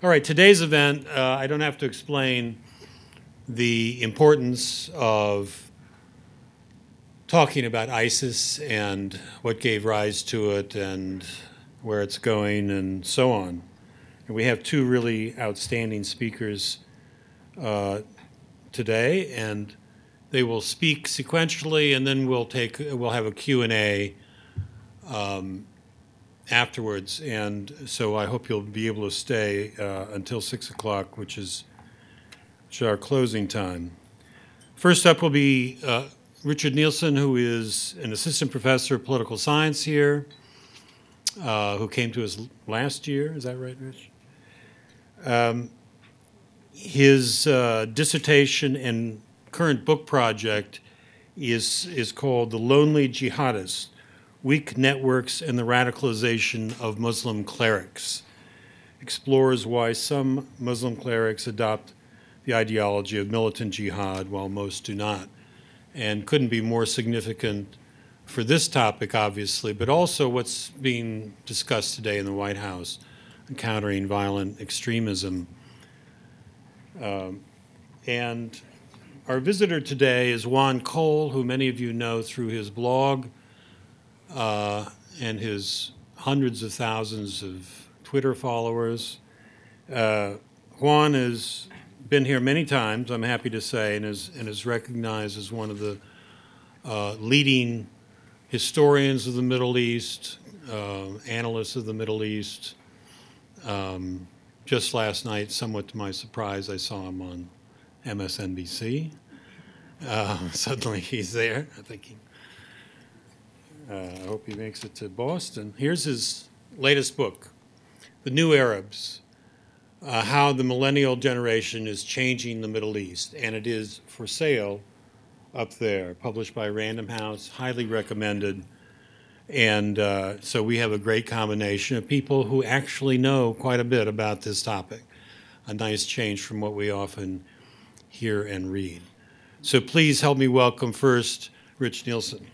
All right, today's event, I don't have to explain the importance of talking about ISIS and what gave rise to it and where it's going and so on. And we have two really outstanding speakers today, and they will speak sequentially, and then we'll have a Q&A afterwards. And so I hope you'll be able to stay until 6 o'clock, which is our closing time. First up will be Richard Nielsen, who is an assistant professor of political science here, who came to us last year. Is that right, Rich? His dissertation and current book project is called The Lonely Jihadist: Weak Networks and the Radicalization of Muslim Clerics. Explores why some Muslim clerics adopt the ideology of militant jihad while most do not. And couldn't be more significant for this topic, obviously, but also what's being discussed today in the White House, encountering violent extremism. And our visitor today is Juan, who many of you know through his blog and his hundreds of thousands of Twitter followers. Juan has been here many times, I'm happy to say, and is recognized as one of the leading historians of the Middle East, analysts of the Middle East. Just last night, somewhat to my surprise, I saw him on MSNBC. Suddenly he's there. I hope he makes it to Boston. Here's his latest book, The New Arabs, How the Millennial Generation is Changing the Middle East. And it is for sale up there, published by Random House, highly recommended. And so we have a great combination of people who actually know quite a bit about this topic, a nice change from what we often hear and read. So please help me welcome first Rich Nielsen.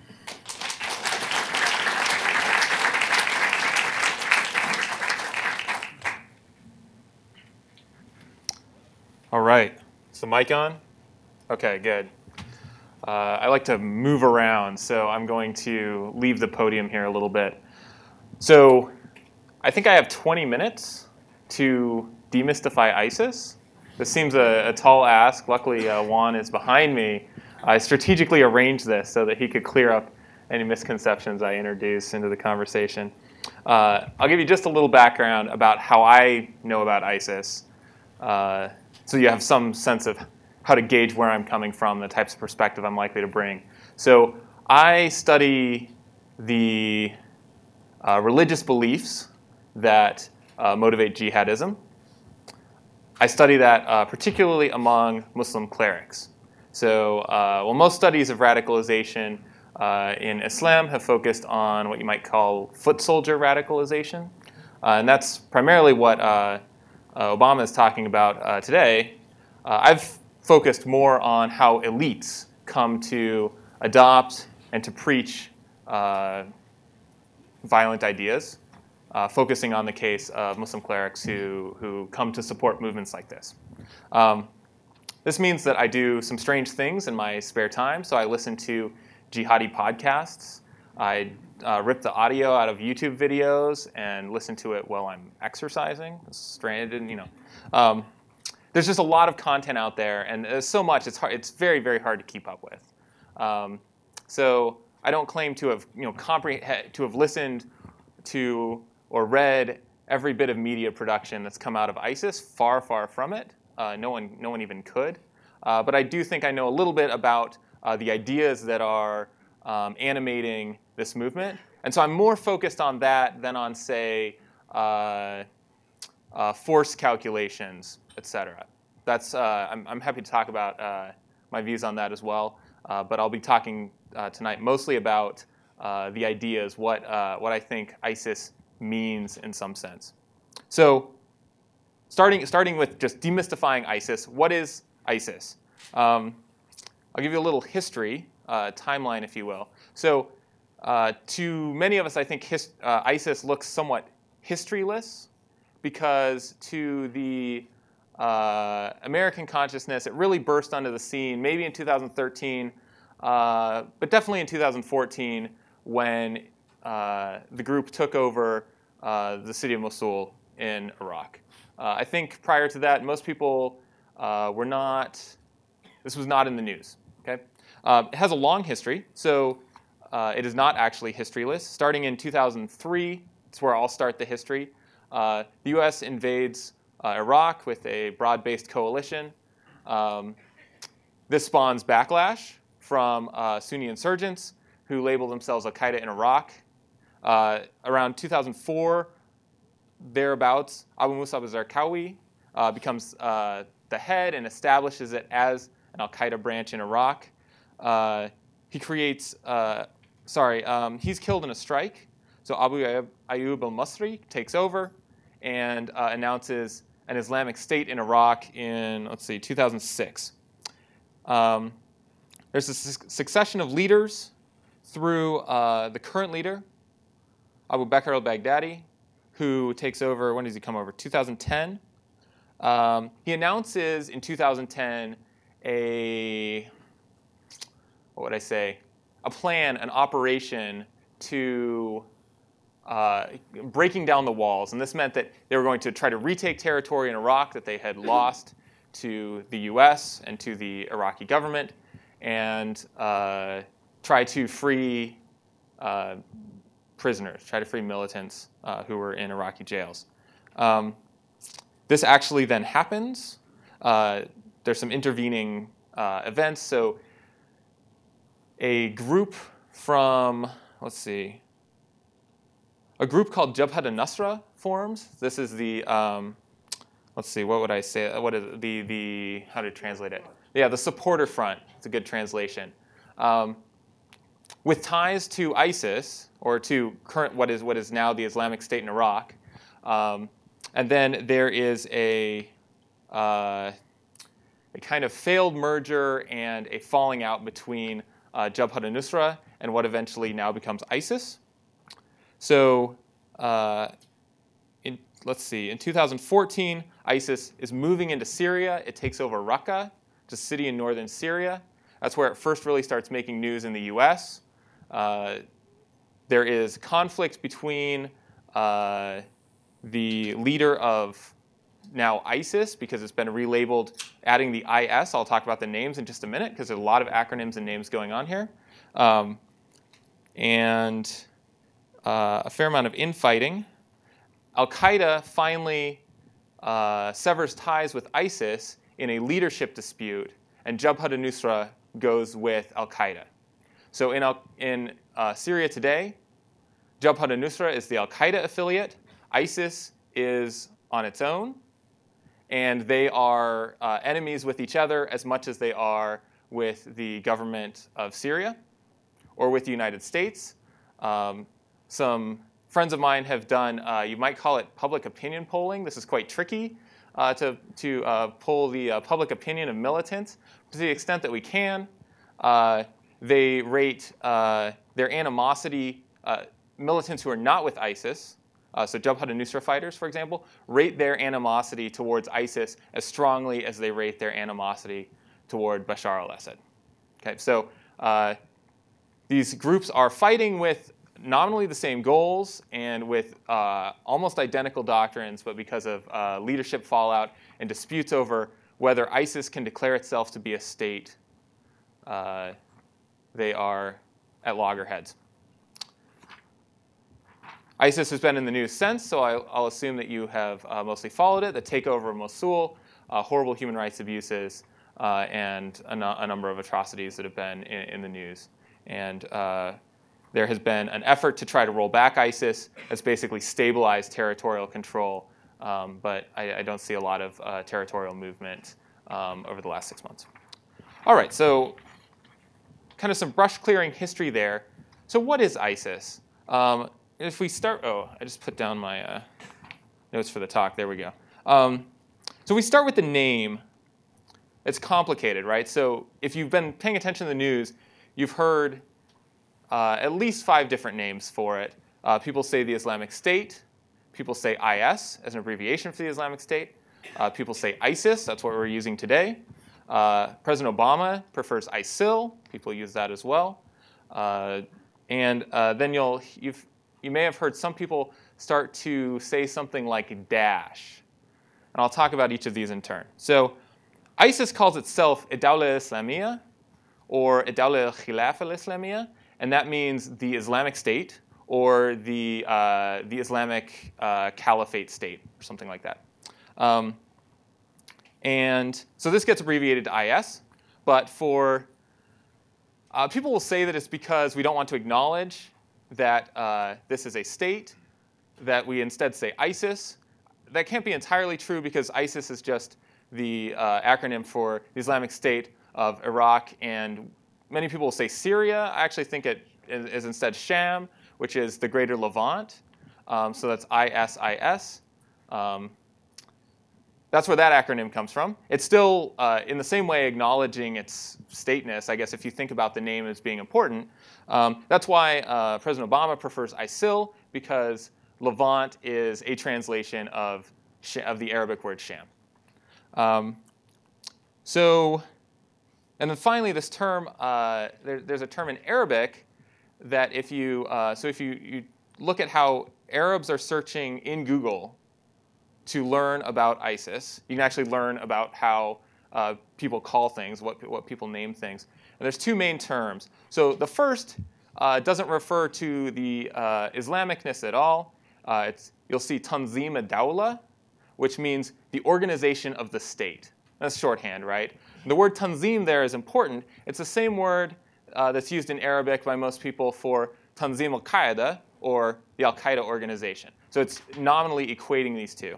All right, is the mic on? Okay, good. I like to move around, so I'm going to leave the podium here a little bit. So I think I have 20 minutes to demystify ISIS. This seems a tall ask. Luckily, Juan is behind me. I strategically arranged this so that he could clear up any misconceptions I introduce into the conversation. I'll give you just a little background about how I know about ISIS, so you have some sense of how to gauge where I'm coming from, the types of perspective I'm likely to bring. So I study the religious beliefs that motivate jihadism. I study that particularly among Muslim clerics. So well, most studies of radicalization in Islam have focused on what you might call foot soldier radicalization. And that's primarily what Obama is talking about today. I've focused more on how elites come to adopt and to preach violent ideas, focusing on the case of Muslim clerics who come to support movements like this. This means that I do some strange things in my spare time. So I listen to jihadi podcasts. I rip the audio out of YouTube videos and listen to it while I'm exercising. It's strange, and there's just a lot of content out there, and there's so much. It's hard. It's very, very hard to keep up with. So I don't claim to have to have listened to or read every bit of media production that's come out of ISIS. Far, far from it. No one even could. But I do think I know a little bit about the ideas that are animating this movement, and so I'm more focused on that than on, say, force calculations, etc. That's I'm happy to talk about my views on that as well. But I'll be talking tonight mostly about the ideas, what I think ISIS means in some sense. So starting with just demystifying ISIS. What is ISIS? I'll give you a little history, timeline, if you will. So to many of us, I think ISIS looks somewhat historyless, because to the American consciousness, it really burst onto the scene maybe in 2013, but definitely in 2014 when the group took over the city of Mosul in Iraq. I think prior to that, most people were not, this was not in the news. Okay? It has a long history, so it is not actually historyless. Starting in 2003, it's where I'll start the history. The US invades Iraq with a broad-based coalition. This spawns backlash from Sunni insurgents who label themselves al-Qaeda in Iraq. Around 2004, thereabouts, Abu Musab al-Zarqawi becomes the head and establishes it as an al-Qaeda branch in Iraq. He creates, he's killed in a strike. So Abu Ayyub al-Masri takes over and announces an Islamic State in Iraq in, 2006. There's a succession of leaders through the current leader, Abu Bakr al-Baghdadi, who takes over, when does he come over? 2010. He announces in 2010 a plan, an operation to breaking down the walls. And this meant that they were going to try to retake territory in Iraq that they had lost to the US and to the Iraqi government, and try to free prisoners, try to free militants who were in Iraqi jails. This actually then happens. There's some intervening events. So a group from, a group called Jabhat alNusra forms. This is the, what would I say? What is the how to translate it? Yeah, the supporter front. It's a good translation. With ties to ISIS, or to current what is now the Islamic State in Iraq. And then there is a kind of failed merger and a falling out between Jabhat alNusra and what eventually now becomes ISIS. So in 2014, ISIS is moving into Syria. It takes over Raqqa, which is a city in northern Syria. That's where it first really starts making news in the US. There is conflict between the leader of now ISIS, because it's been relabeled, adding the IS. I'll talk about the names in just a minute, because there's a lot of acronyms and names going on here. And a fair amount of infighting. Al-Qaeda finally severs ties with ISIS in a leadership dispute, and Jabhat al-Nusra goes with Al-Qaeda. So in Syria today, Jabhat al-Nusra is the Al-Qaeda affiliate. ISIS is on its own, and they are enemies with each other as much as they are with the government of Syria or with the United States. Some friends of mine have done, you might call it public opinion polling. This is quite tricky to poll the public opinion of militants. To the extent that we can, they rate their animosity, militants who are not with ISIS, so Jabhat al-Nusra fighters, for example, rate their animosity towards ISIS as strongly as they rate their animosity toward Bashar al-Assad. Okay, so these groups are fighting with nominally the same goals and with almost identical doctrines, but because of leadership fallout and disputes over whether ISIS can declare itself to be a state, they are at loggerheads. ISIS has been in the news since, so I'll assume that you have mostly followed it. The takeover of Mosul, horrible human rights abuses, and a number of atrocities that have been in the news. And there has been an effort to try to roll back ISIS as basically stabilize territorial control, but I don't see a lot of territorial movement over the last 6 months. All right, so kind of some brush clearing history there. So what is ISIS? If we start, I just put down my notes for the talk. There we go. So we start with the name. It's complicated, right? So if you've been paying attention to the news, you've heard at least 5 different names for it. People say the Islamic State. People say IS as an abbreviation for the Islamic State. People say ISIS. That's what we're using today. President Obama prefers ISIL. People use that as well. And then you may have heard some people start to say something like dash. And I'll talk about each of these in turn. So ISIS calls itself Ad-Dawla Islamiyya or Ad-Dawla al-Khilafa al-Islamiyya, and that means the Islamic State or the Islamic Caliphate State or something like that. And so this gets abbreviated to IS, but for people will say that it's because we don't want to acknowledge that this is a state, that we instead say ISIS. That can't be entirely true because ISIS is just the acronym for the Islamic State of Iraq, and many people will say Syria. I actually think it is instead Sham, which is the Greater Levant. So that's ISIS. That's where that acronym comes from. It's still, in the same way, acknowledging its stateness, I guess, if you think about the name as being important. That's why President Obama prefers ISIL, because Levant is a translation of the Arabic word Sham. And then finally, this term, there's a term in Arabic that if you look at how Arabs are searching in Google to learn about ISIS, you can actually learn about how people call things, what people name things. And there's two main terms. So the first doesn't refer to the Islamicness at all. You'll see Tanzim ad-Dawla, which means the organization of the state. That's shorthand, right? And the word tanzim there is important. It's the same word that's used in Arabic by most people for Tanzim al-Qaeda, or the al-Qaeda organization. So it's nominally equating these two.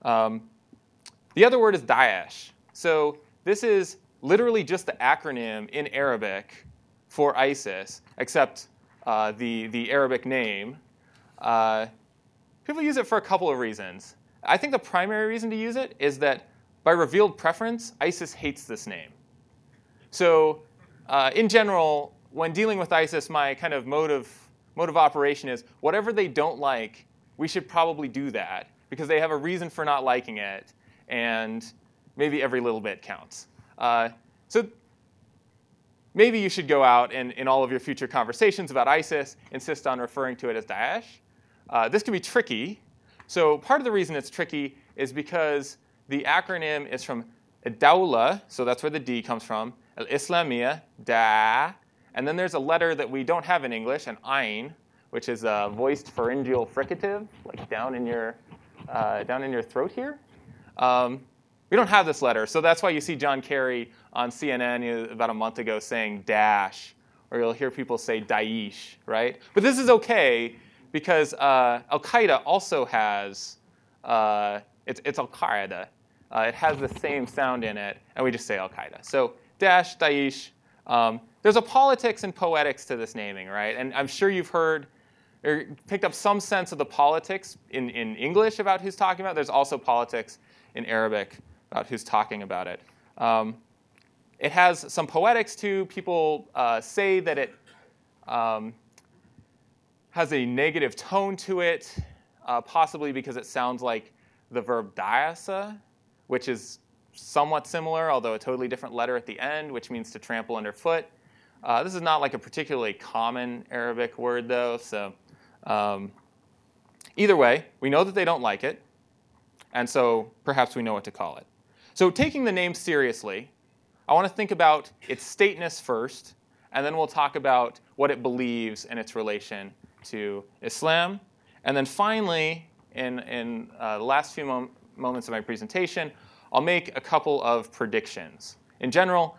The other word is Daesh. So this is literally just the acronym in Arabic for ISIS, except the Arabic name. People use it for a couple of reasons. I think the primary reason to use it is that by revealed preference, ISIS hates this name. So in general, when dealing with ISIS, my kind of mode of operation is whatever they don't like, we should probably do that because they have a reason for not liking it, and maybe every little bit counts. So maybe you should go out and in all of your future conversations about ISIS, insist on referring to it as Daesh. This can be tricky. So part of the reason it's tricky is because the acronym is from Ad-Dawla, so that's where the D comes from, al-Islamiyya, da, and then there's a letter that we don't have in English, an ayn, which is a voiced pharyngeal fricative, like down in your throat here. We don't have this letter, so that's why you see John Kerry on CNN about a month ago saying dash, or you'll hear people say Daesh, right? But this is okay because Al-Qaeda also has, it's Al-Qaeda. It has the same sound in it, and we just say Al-Qaeda. So dash, Daesh. There's a politics and poetics to this naming, right? And I'm sure you've heard or picked up some sense of the politics in English about who's talking about it. There's also politics in Arabic about who's talking about it. It has some poetics too. People say that it has a negative tone to it, possibly because it sounds like the verb dayasa, which is somewhat similar, although a totally different letter at the end, which means to trample underfoot. This is not like a particularly common Arabic word, though. So either way, we know that they don't like it, and so perhaps we know what to call it. So taking the name seriously, I want to think about its stateness first, and then we'll talk about what it believes in its relation to Islam. And then finally, in the last few moments of my presentation, I'll make a couple of predictions. In general,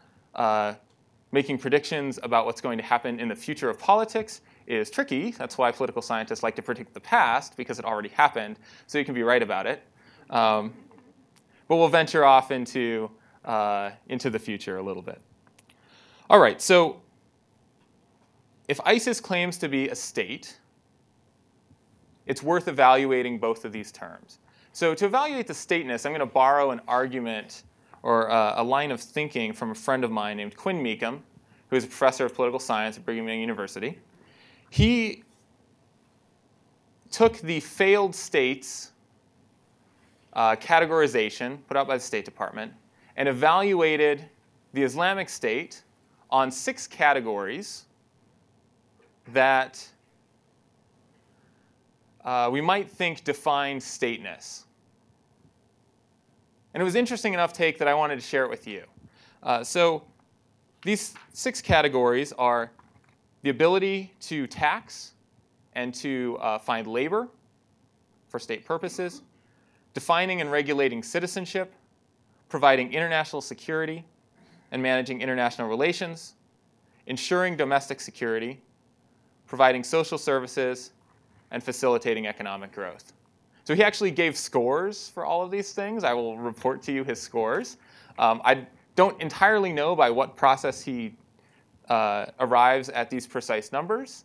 making predictions about what's going to happen in the future of politics is tricky. That's why political scientists like to predict the past, because it already happened, so you can be right about it. But we'll venture off into the future a little bit. All right, so if ISIS claims to be a state, it's worth evaluating both of these terms. So to evaluate the stateness, I'm going to borrow an argument or a line of thinking from a friend of mine named Quinn Meekum, who is a professor of political science at Brigham Young University. He took the failed states categorization put out by the State Department and evaluated the Islamic State on 6 categories that we might think define stateness. And it was interesting enough take that I wanted to share it with you. So these 6 categories are the ability to tax and to find labor for state purposes, defining and regulating citizenship, providing international security and managing international relations, ensuring domestic security, providing social services, and facilitating economic growth. So he actually gave scores for all of these things. I will report to you his scores. I don't entirely know by what process he arrives at these precise numbers.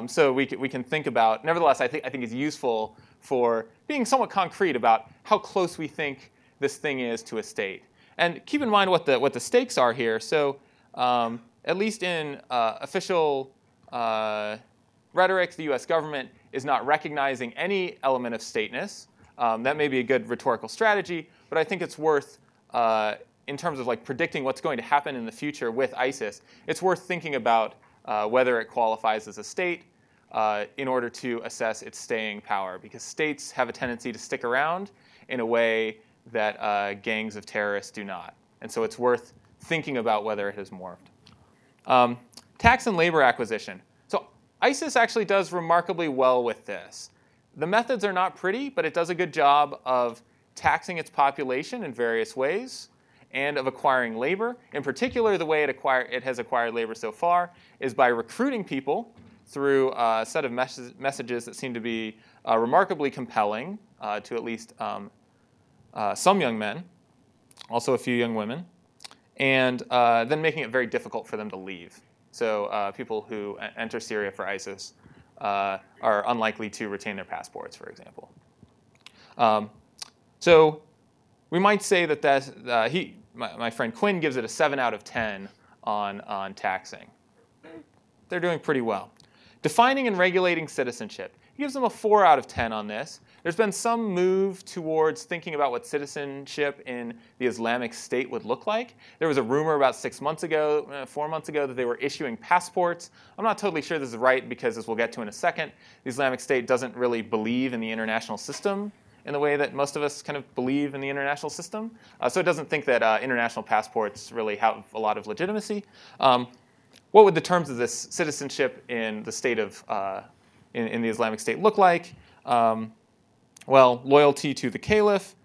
So we can think about, nevertheless, I think it's useful for being somewhat concrete about how close we think this thing is to a state. And keep in mind what the stakes are here. So at least in official rhetoric, the US government is not recognizing any element of stateness. That may be a good rhetorical strategy, but I think it's worth, in terms of like predicting what's going to happen in the future with ISIS, it's worth thinking about whether it qualifies as a state in order to assess its staying power, because states have a tendency to stick around in a way that gangs of terrorists do not. And so it's worth thinking about whether it has morphed. Tax and labor acquisition. So ISIS actually does remarkably well with this. The methods are not pretty, but it does a good job of taxing its population in various ways and of acquiring labor. In particular, the way it has acquired labor so far is by recruiting people through a set of messages that seem to be remarkably compelling to at least some young men, also a few young women, and then making it very difficult for them to leave. So people who enter Syria for ISIS are unlikely to retain their passports, for example. So we might say that my friend Quinn gives it a 7 out of 10 on taxing. They're doing pretty well. Defining and regulating citizenship. He gives them a 4 out of 10 on this. There's been some move towards thinking about what citizenship in the Islamic State would look like. There was a rumor about 4 months ago, that they were issuing passports. I'm not totally sure this is right because, as we'll get to in a second, the Islamic State doesn't really believe in the international system in the way that most of us kind of believe in the international system. So it doesn't think that international passports really have a lot of legitimacy. What would the terms of this citizenship in the state of in the Islamic State look like? Well, loyalty to the caliph.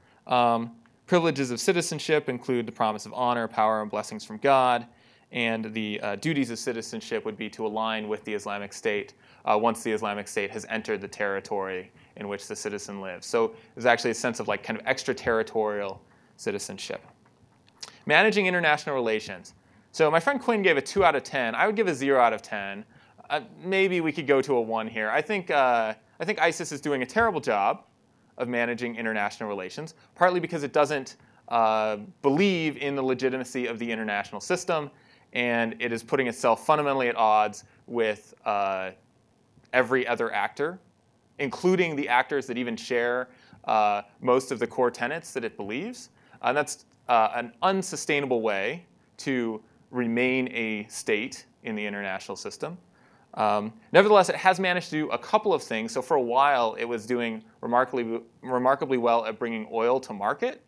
Privileges of citizenship include the promise of honor, power, and blessings from God. And the duties of citizenship would be to align with the Islamic State once the Islamic State has entered the territory in which the citizen lives. So there's actually a sense of like kind of extraterritorial citizenship. Managing international relations. So my friend Quinn gave a 2 out of 10. I would give a 0 out of 10. Maybe we could go to a 1 here. I think ISIS is doing a terrible job of managing international relations, partly because it doesn't believe in the legitimacy of the international system, and it is putting itself fundamentally at odds with every other actor, including the actors that even share most of the core tenets that it believes. And that's an unsustainable way to remain a state in the international system. Nevertheless, it has managed to do a couple of things. So for a while, it was doing remarkably well at bringing oil to market,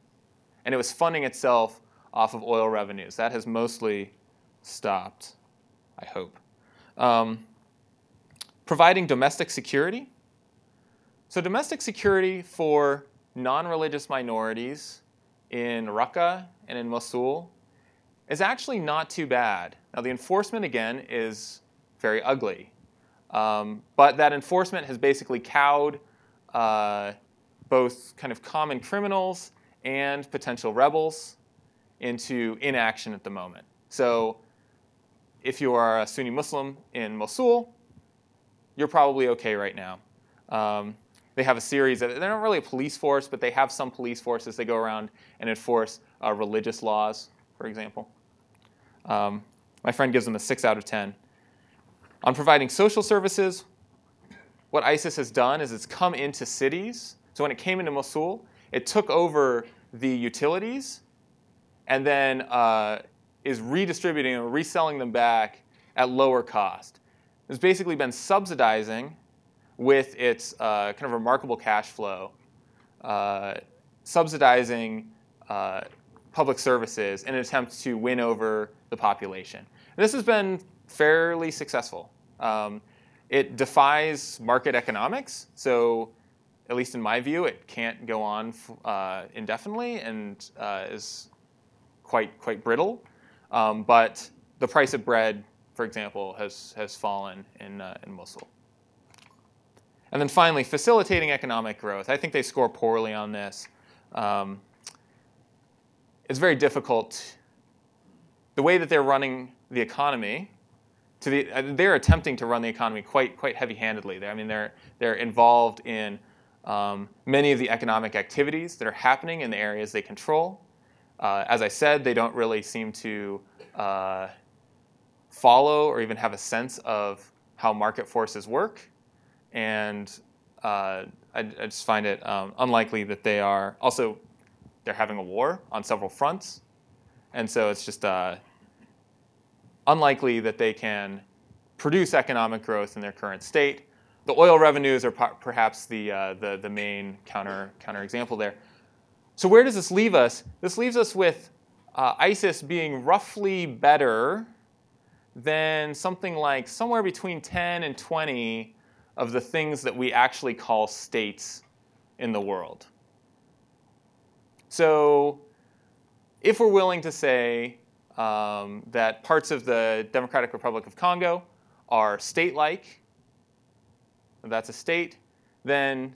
and it was funding itself off of oil revenues. That has mostly stopped, I hope. Providing domestic security. So domestic security for non-religious minorities in Raqqa and in Mosul is actually not too bad. Now, the enforcement, again, is very ugly. But that enforcement has basically cowed both kind of common criminals and potential rebels into inaction at the moment. So if you are a Sunni Muslim in Mosul, you're probably okay right now. They have a series of, they're not really a police force, but they have some police forces. They go around and enforce religious laws, for example. My friend gives them a 6 out of 10. On providing social services, what ISIS has done is it's come into cities. So when it came into Mosul, it took over the utilities and then is redistributing or reselling them back at lower cost. It's basically been subsidizing with its kind of remarkable cash flow, subsidizing public services in an attempt to win over the population. And this has been fairly successful. It defies market economics, so at least in my view, it can't go on indefinitely and is quite brittle. But the price of bread, for example, has fallen in Mosul. And then finally, facilitating economic growth. I think they score poorly on this. It's very difficult. The way that they're running the economy, they're attempting to run the economy quite heavy-handedly. They're involved in many of the economic activities that are happening in the areas they control. As I said, they don't really seem to follow or even have a sense of how market forces work. And I just find it unlikely that they are. Also, they're having a war on several fronts. And so it's just unlikely that they can produce economic growth in their current state. The oil revenues are perhaps the main counter example there. So where does this leave us? This leaves us with ISIS being roughly better than something like somewhere between 10 and 20 of the things that we actually call states in the world. So if we're willing to say that parts of the Democratic Republic of Congo are state-like, that's a state, then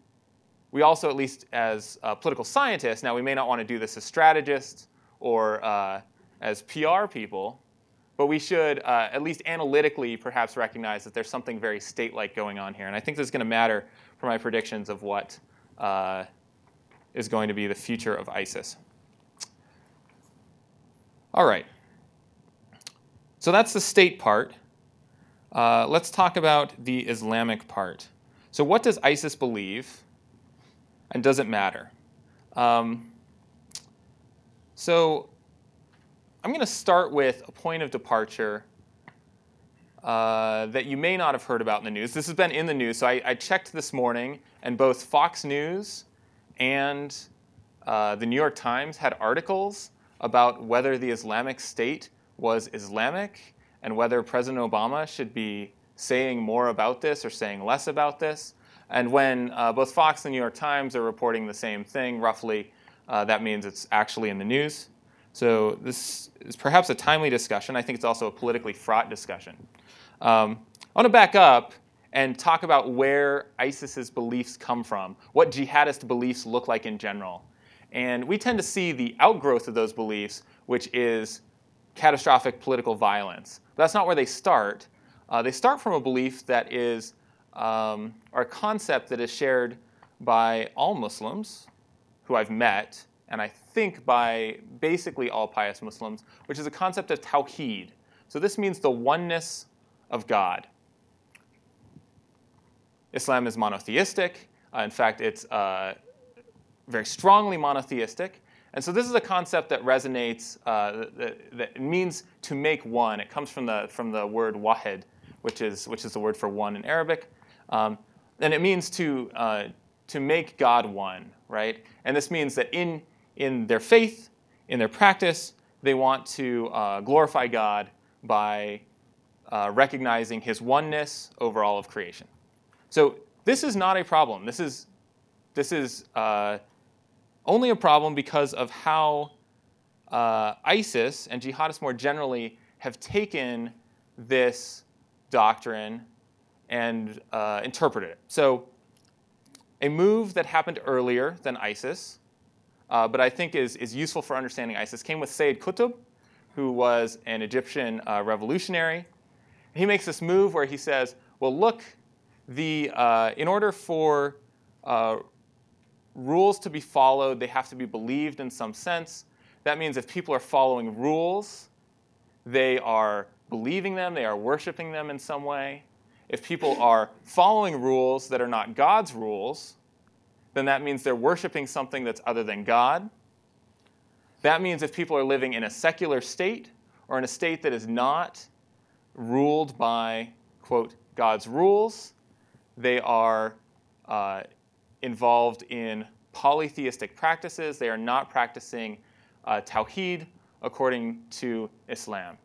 we also, at least as political scientists, now we may not want to do this as strategists or as PR people, but we should at least analytically perhaps recognize that there's something very state-like going on here. And I think this is going to matter for my predictions of what is going to be the future of ISIS. All right. So that's the state part. Let's talk about the Islamic part. So what does ISIS believe, and does it matter? So I'm going to start with a point of departure that you may not have heard about in the news. This has been in the news, so I checked this morning, and both Fox News and the New York Times had articles about whether the Islamic State was Islamic and whether President Obama should be saying more about this or saying less about this. And when both Fox and the New York Times are reporting the same thing, roughly, that means it's actually in the news. So this is perhaps a timely discussion. I think it's also a politically fraught discussion. I want to back up and talk about where ISIS's beliefs come from, what jihadist beliefs look like in general. And we tend to see the outgrowth of those beliefs, which is catastrophic political violence. But that's not where they start. They start from a belief that is, or a concept that is shared by all Muslims who I've met, and I think by basically all pious Muslims, which is a concept of tawheed. So this means the oneness of God. Islam is monotheistic. In fact, it's very strongly monotheistic. And so this is a concept that resonates, that means to make one. It comes from the word wahid, which is the word for one in Arabic. And it means to make God one, right? And this means that in their faith, in their practice, they want to glorify God by recognizing his oneness over all of creation. So this is not a problem. This is only a problem because of how ISIS and jihadists more generally have taken this doctrine and interpreted it. So a move that happened earlier than ISIS, but I think is useful for understanding ISIS, came with Sayyid Qutb, who was an Egyptian revolutionary. He makes this move where he says, well, look, in order for rules to be followed, they have to be believed in some sense. That means if people are following rules, they are believing them, they are worshiping them in some way. if people are following rules that are not God's rules, then that means they're worshiping something that's other than God. That means if people are living in a secular state or in a state that is not ruled by, quote, God's rules, they are involved in polytheistic practices. They are not practicing tawhid according to Islam.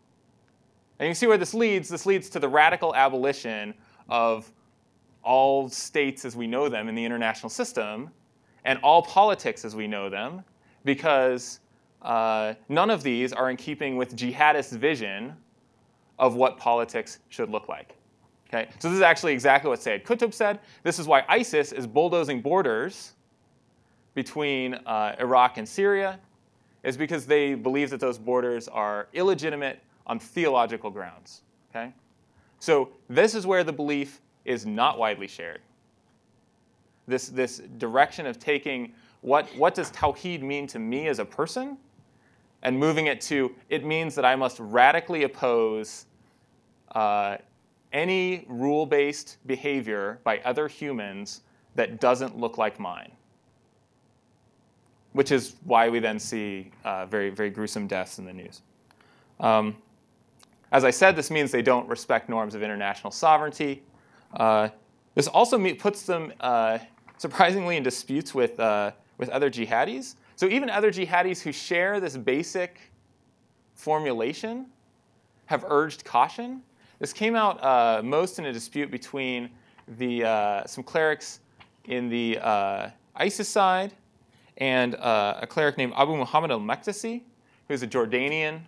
And you can see where this leads. This leads to the radical abolition of all states as we know them in the international system and all politics as we know them, because none of these are in keeping with jihadists' vision of what politics should look like. Okay? So this is actually exactly what Sayyid Qutb said. This is why ISIS is bulldozing borders between Iraq and Syria, is because they believe that those borders are illegitimate on theological grounds. Okay? So this is where the belief is not widely shared. This direction of taking what does tawhid mean to me as a person and moving it to, it means that I must radically oppose any rule-based behavior by other humans that doesn't look like mine, which is why we then see very, very gruesome deaths in the news. As I said, this means they don't respect norms of international sovereignty. This also puts them surprisingly in disputes with other jihadis. So even other jihadis who share this basic formulation have urged caution. This came out most in a dispute between some clerics in the ISIS side and a cleric named Abu Muhammad al-Maqdisi, who's a Jordanian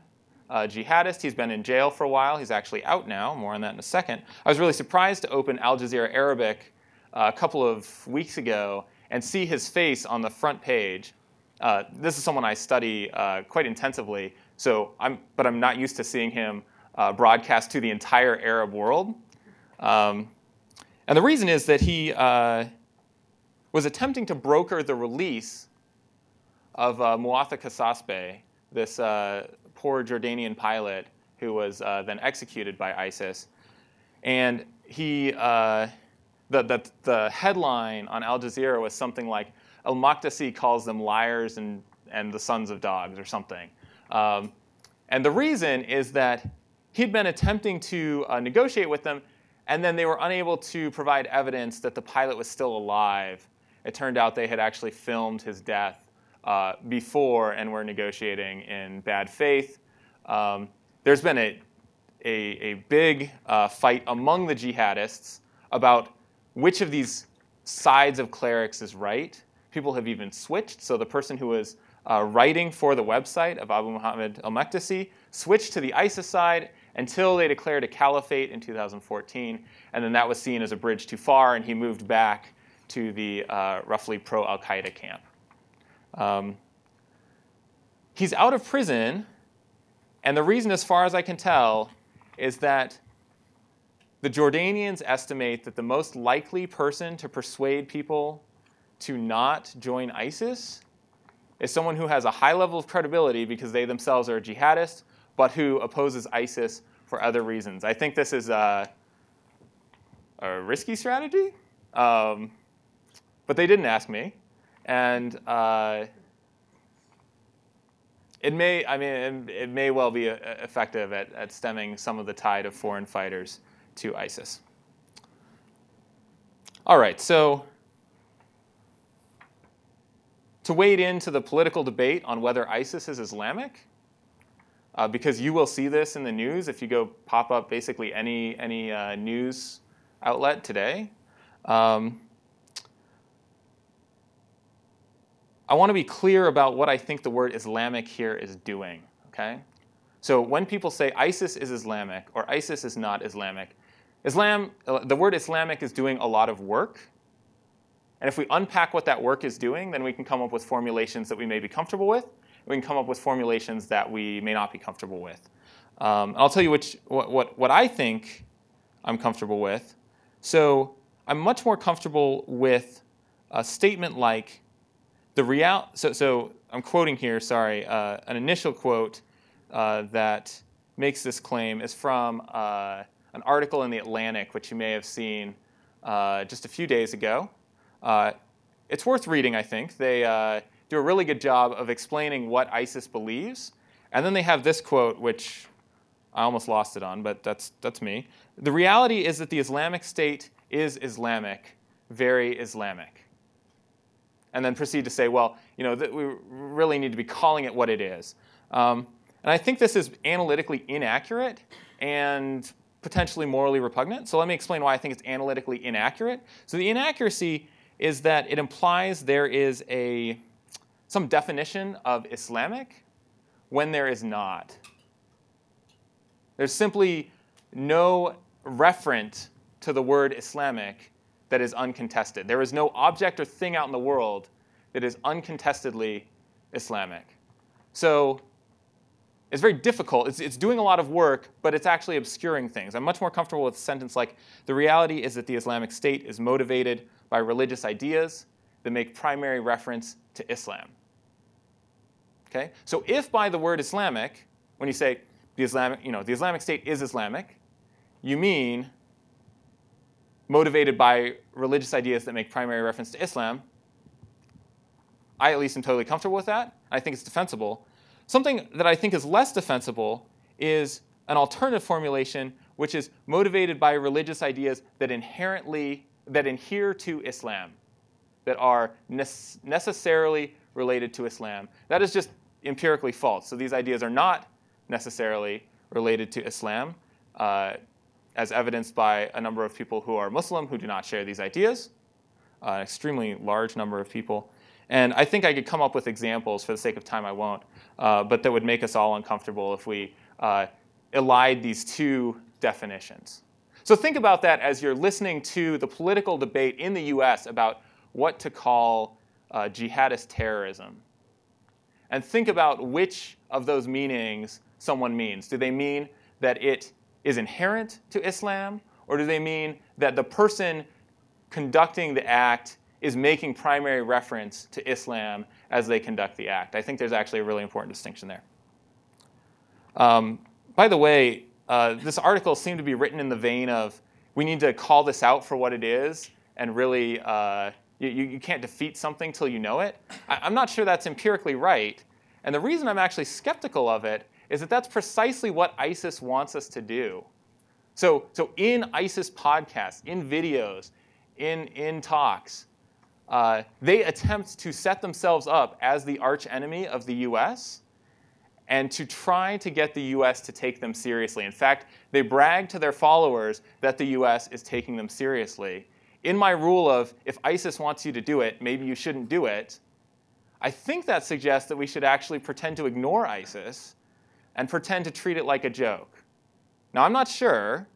jihadist. He's been in jail for a while. He's actually out now. More on that in a second. I was really surprised to open Al Jazeera Arabic a couple of weeks ago and see his face on the front page. This is someone I study quite intensively, but I'm not used to seeing him broadcast to the entire Arab world. And the reason is that he was attempting to broker the release of Muatha Kasasbeh, this poor Jordanian pilot who was then executed by ISIS. And the headline on Al Jazeera was something like, al-Maqdisi calls them liars and the sons of dogs, or something. And the reason is that he'd been attempting to negotiate with them, and then they were unable to provide evidence that the pilot was still alive. It turned out they had actually filmed his death before and were negotiating in bad faith. There's been a big fight among the jihadists about which of these sides of clerics is right. People have even switched. So the person who was writing for the website of Abu Muhammad al-Maqdisi switched to the ISIS side until they declared a caliphate in 2014. And then that was seen as a bridge too far, and he moved back to the roughly pro-Al-Qaeda camp. He's out of prison, and the reason, as far as I can tell, is that the Jordanians estimate that the most likely person to persuade people to not join ISIS is someone who has a high level of credibility because they themselves are a jihadist, but who opposes ISIS for other reasons. I think this is a risky strategy, but they didn't ask me. And it may well be effective at stemming some of the tide of foreign fighters to ISIS. All right, so to wade into the political debate on whether ISIS is Islamic, because you will see this in the news if you go pop up basically any news outlet today. I want to be clear about what I think the word Islamic here is doing. Okay? So when people say ISIS is Islamic or ISIS is not Islamic, the word Islamic is doing a lot of work. And if we unpack what that work is doing, then we can come up with formulations that we may be comfortable with. We can come up with formulations that we may not be comfortable with. I'll tell you what I think I'm comfortable with. So I'm much more comfortable with a statement like so I'm quoting here, sorry, an initial quote that makes this claim is from an article in The Atlantic, which you may have seen just a few days ago. It's worth reading, I think. They do a really good job of explaining what ISIS believes. And then they have this quote, which I almost lost it on, but that's me. The reality is that the Islamic State is Islamic, very Islamic. And then proceed to say, well, we really need to be calling it what it is. And I think this is analytically inaccurate and potentially morally repugnant. So let me explain why I think it's analytically inaccurate. So the inaccuracy is that it implies there is some definition of Islamic when there is not. There's simply no referent to the word Islamic that is uncontested. There is no object or thing out in the world that is uncontestedly Islamic. So it's very difficult. It's doing a lot of work, but it's actually obscuring things. I'm much more comfortable with a sentence like, the reality is that the Islamic State is motivated by religious ideas that make primary reference to Islam. Okay? So if by the word Islamic, when you say the Islamic State is Islamic, you mean motivated by religious ideas that make primary reference to Islam, I at least am totally comfortable with that. I think it's defensible. Something that I think is less defensible is an alternative formulation, which is motivated by religious ideas that adhere to Islam, that are necessarily related to Islam. That is just empirically false. So these ideas are not necessarily related to Islam, as evidenced by a number of people who are Muslim who do not share these ideas, an extremely large number of people. And I think I could come up with examples. For the sake of time, I won't. But that would make us all uncomfortable if we elide these two definitions. So think about that as you're listening to the political debate in the US about what to call jihadist terrorism. And think about which of those meanings someone means. Do they mean that it is inherent to Islam? Or do they mean that the person conducting the act is making primary reference to Islam as they conduct the act? I think there's actually a really important distinction there. By the way, this article seemed to be written in the vein of, we need to call this out for what it is, and really, you can't defeat something till you know it. I'm not sure that's empirically right. And the reason I'm actually skeptical of it is that that's precisely what ISIS wants us to do. So in ISIS podcasts, in videos, in talks, they attempt to set themselves up as the arch enemy of the US and to try to get the US to take them seriously. In fact, they brag to their followers that the US is taking them seriously. In my rule of, if ISIS wants you to do it, maybe you shouldn't do it, I think that suggests that we should actually pretend to ignore ISIS and pretend to treat it like a joke. Now, I'm not sure.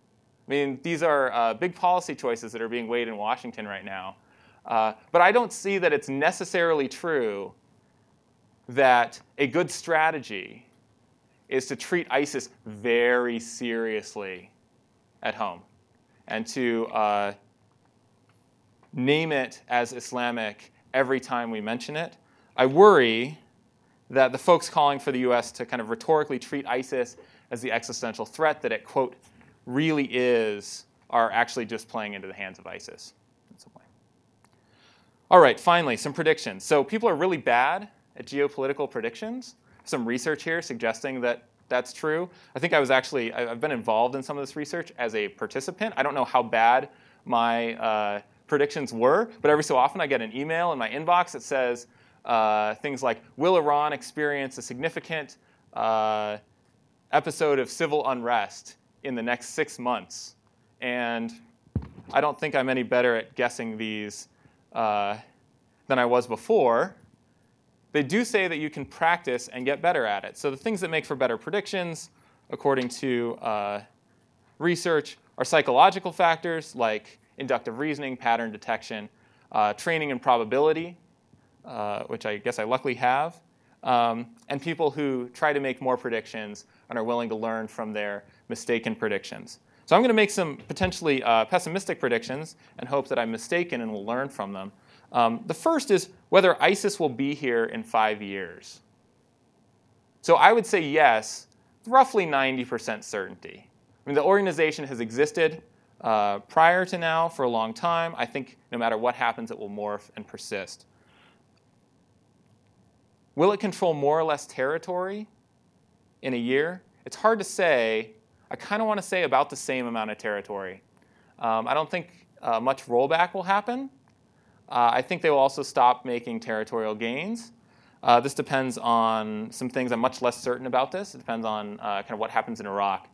I mean, these are big policy choices that are being weighed in Washington right now. But I don't see that it's necessarily true that a good strategy is to treat ISIS very seriously at home and to name it as Islamic every time we mention it. I worry that the folks calling for the US to kind of rhetorically treat ISIS as the existential threat that it, quote, really is, are actually just playing into the hands of ISIS in some way. All right, finally, some predictions. So people are really bad at geopolitical predictions. Some research here suggesting that that's true. I think I've been involved in some of this research as a participant. I don't know how bad my predictions were, but every so often I get an email in my inbox that says things like, will Iran experience a significant episode of civil unrest in the next 6 months? And I don't think I'm any better at guessing these than I was before. They do say that you can practice and get better at it. So the things that make for better predictions, according to research, are psychological factors like inductive reasoning, pattern detection, training in probability, which I guess I luckily have, and people who try to make more predictions and are willing to learn from their mistaken predictions. So I'm going to make some potentially pessimistic predictions and hope that I'm mistaken and will learn from them. The first is whether ISIS will be here in 5 years. So I would say yes, roughly 90% certainty. mean, the organization has existed prior to now for a long time. I think no matter what happens, it will morph and persist. Will it control more or less territory in a year? It's hard to say. I kind of want to say about the same amount of territory. I don't think much rollback will happen. I think they will also stop making territorial gains. This depends on some things. I'm much less certain about this. It depends on kind of what happens in Iraq.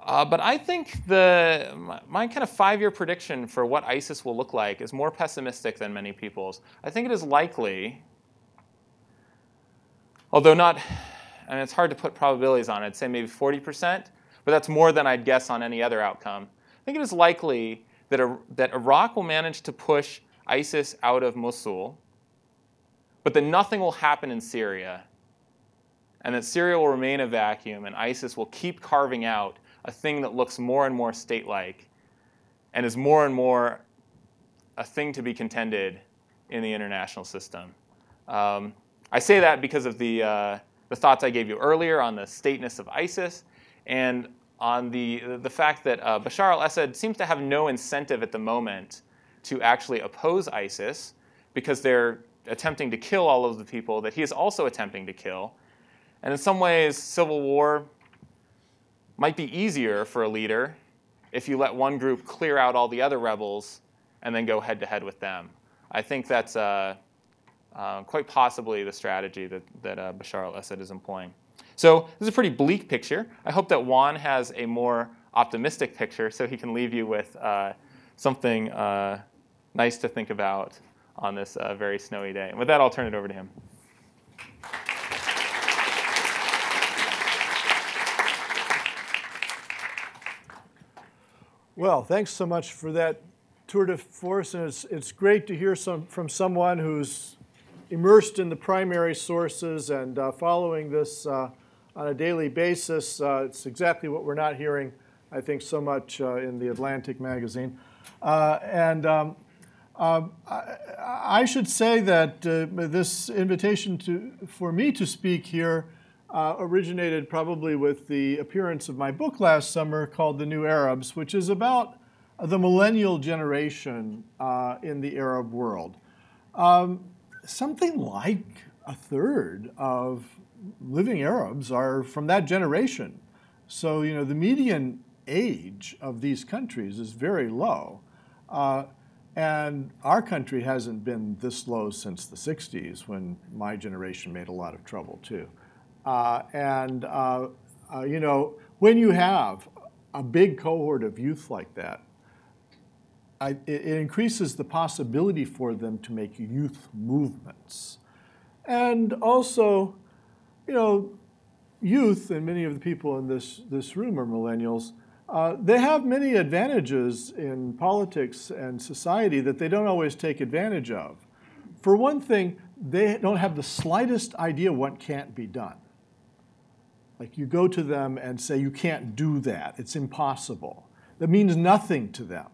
But I think my kind of 5-year prediction for what ISIS will look like is more pessimistic than many people's. I think it is likely, although not, and it's hard to put probabilities on it, I'd say maybe 40%, but that's more than I'd guess on any other outcome. I think it is likely that Iraq will manage to push ISIS out of Mosul, but that nothing will happen in Syria, and that Syria will remain a vacuum, and ISIS will keep carving out a thing that looks more and more state-like and is more and more a thing to be contended in the international system. I say that because of the thoughts I gave you earlier on the stateness of ISIS and on the fact that Bashar al-Assad seems to have no incentive at the moment to actually oppose ISIS because they're attempting to kill all of the people that he is also attempting to kill. And in some ways, civil war might be easier for a leader if you let one group clear out all the other rebels and then go head-to-head with them. I think that's quite possibly the strategy that Bashar al-Assad is employing. So this is a pretty bleak picture. I hope that Juan has a more optimistic picture so he can leave you with something nice to think about on this very snowy day. And with that, I'll turn it over to him. Well, thanks so much for that tour de force, and it's great to hear from someone who's immersed in the primary sources and following this on a daily basis. It's exactly what we're not hearing, I think, so much in the Atlantic magazine. I should say that this invitation for me to speak here originated probably with the appearance of my book last summer called The New Arabs, which is about the Millennial Generation in the Arab world. Something like a third of living Arabs are from that generation. So, you know, the median age of these countries is very low. And our country hasn't been this low since the 60s, when my generation made a lot of trouble, too. You know, when you have a big cohort of youth like that, it increases the possibility for them to make youth movements. And also, you know, youth, and many of the people in this room are millennials, they have many advantages in politics and society that they don't always take advantage of. For one thing, they don't have the slightest idea what can't be done. Like, you go to them and say, you can't do that, it's impossible. That means nothing to them.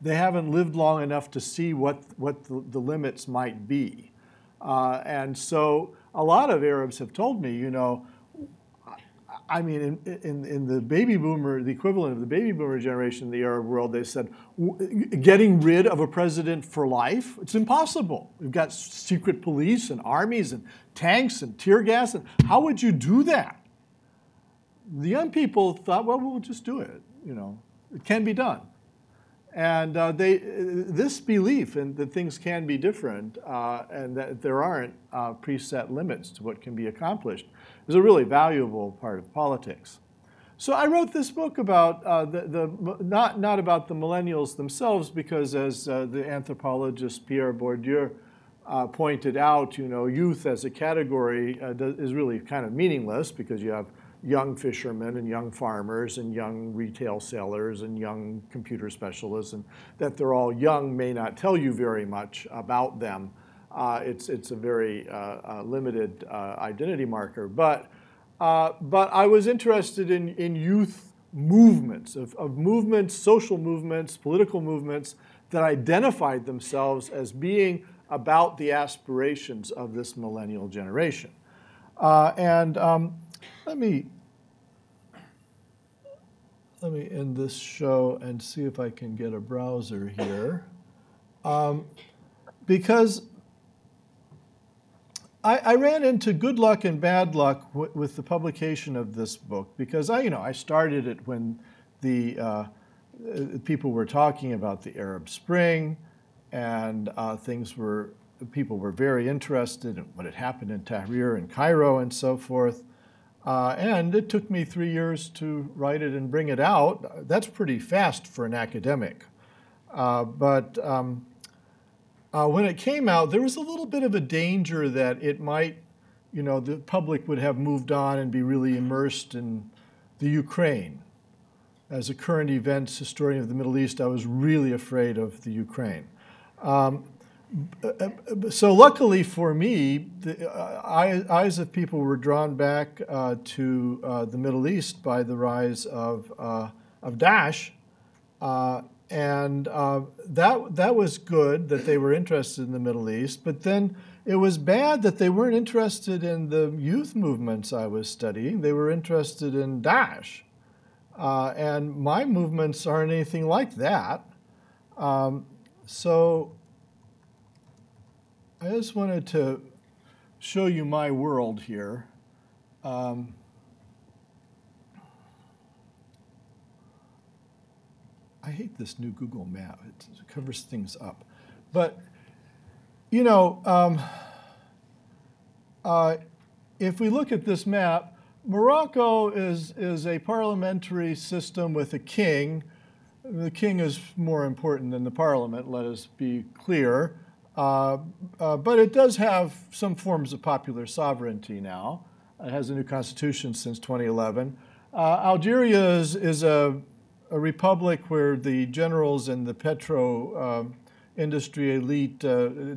They haven't lived long enough to see what the limits might be. And so a lot of Arabs have told me, you know, I mean, in the baby boomer, the equivalent of the baby boomer generation in the Arab world, they said, getting rid of a president for life, it's impossible. We've got secret police and armies and tanks and tear gas, and how would you do that? The young people thought, well, we'll just do it. You know, it can be done. And this belief in that things can be different and that there aren't preset limits to what can be accomplished is a really valuable part of politics. So I wrote this book about not about the millennials themselves, because as the anthropologist Pierre Bourdieu pointed out, you know, youth as a category is really kind of meaningless, because you have young fishermen and young farmers and young retail sellers and young computer specialists, and that they're all young may not tell you very much about them. It's a very limited identity marker. But I was interested in youth movements, of movements, social movements, political movements that identified themselves as being about the aspirations of this millennial generation. Let me let me end this show and see if I can get a browser here. Because I ran into good luck and bad luck with the publication of this book, because I started it when the people were talking about the Arab Spring, and people were very interested in what had happened in Tahrir and Cairo and so forth. And it took me 3 years to write it and bring it out. That's pretty fast for an academic. But when it came out, there was a little bit of a danger that it might, the public would have moved on and be really immersed in the Ukraine. As a current events historian of the Middle East, I was really afraid of the Ukraine. So luckily for me, the eyes of people were drawn back to the Middle East by the rise of Daesh, and that was good that they were interested in the Middle East. But then it was bad that they weren't interested in the youth movements I was studying. They were interested in Daesh, and my movements aren't anything like that. So I just wanted to show you my world here. I hate this new Google map. It covers things up. But, if we look at this map, Morocco is a parliamentary system with a king. The king is more important than the parliament, let us be clear. But it does have some forms of popular sovereignty now. It has a new constitution since 2011. Algeria is a republic where the generals and the petro industry elite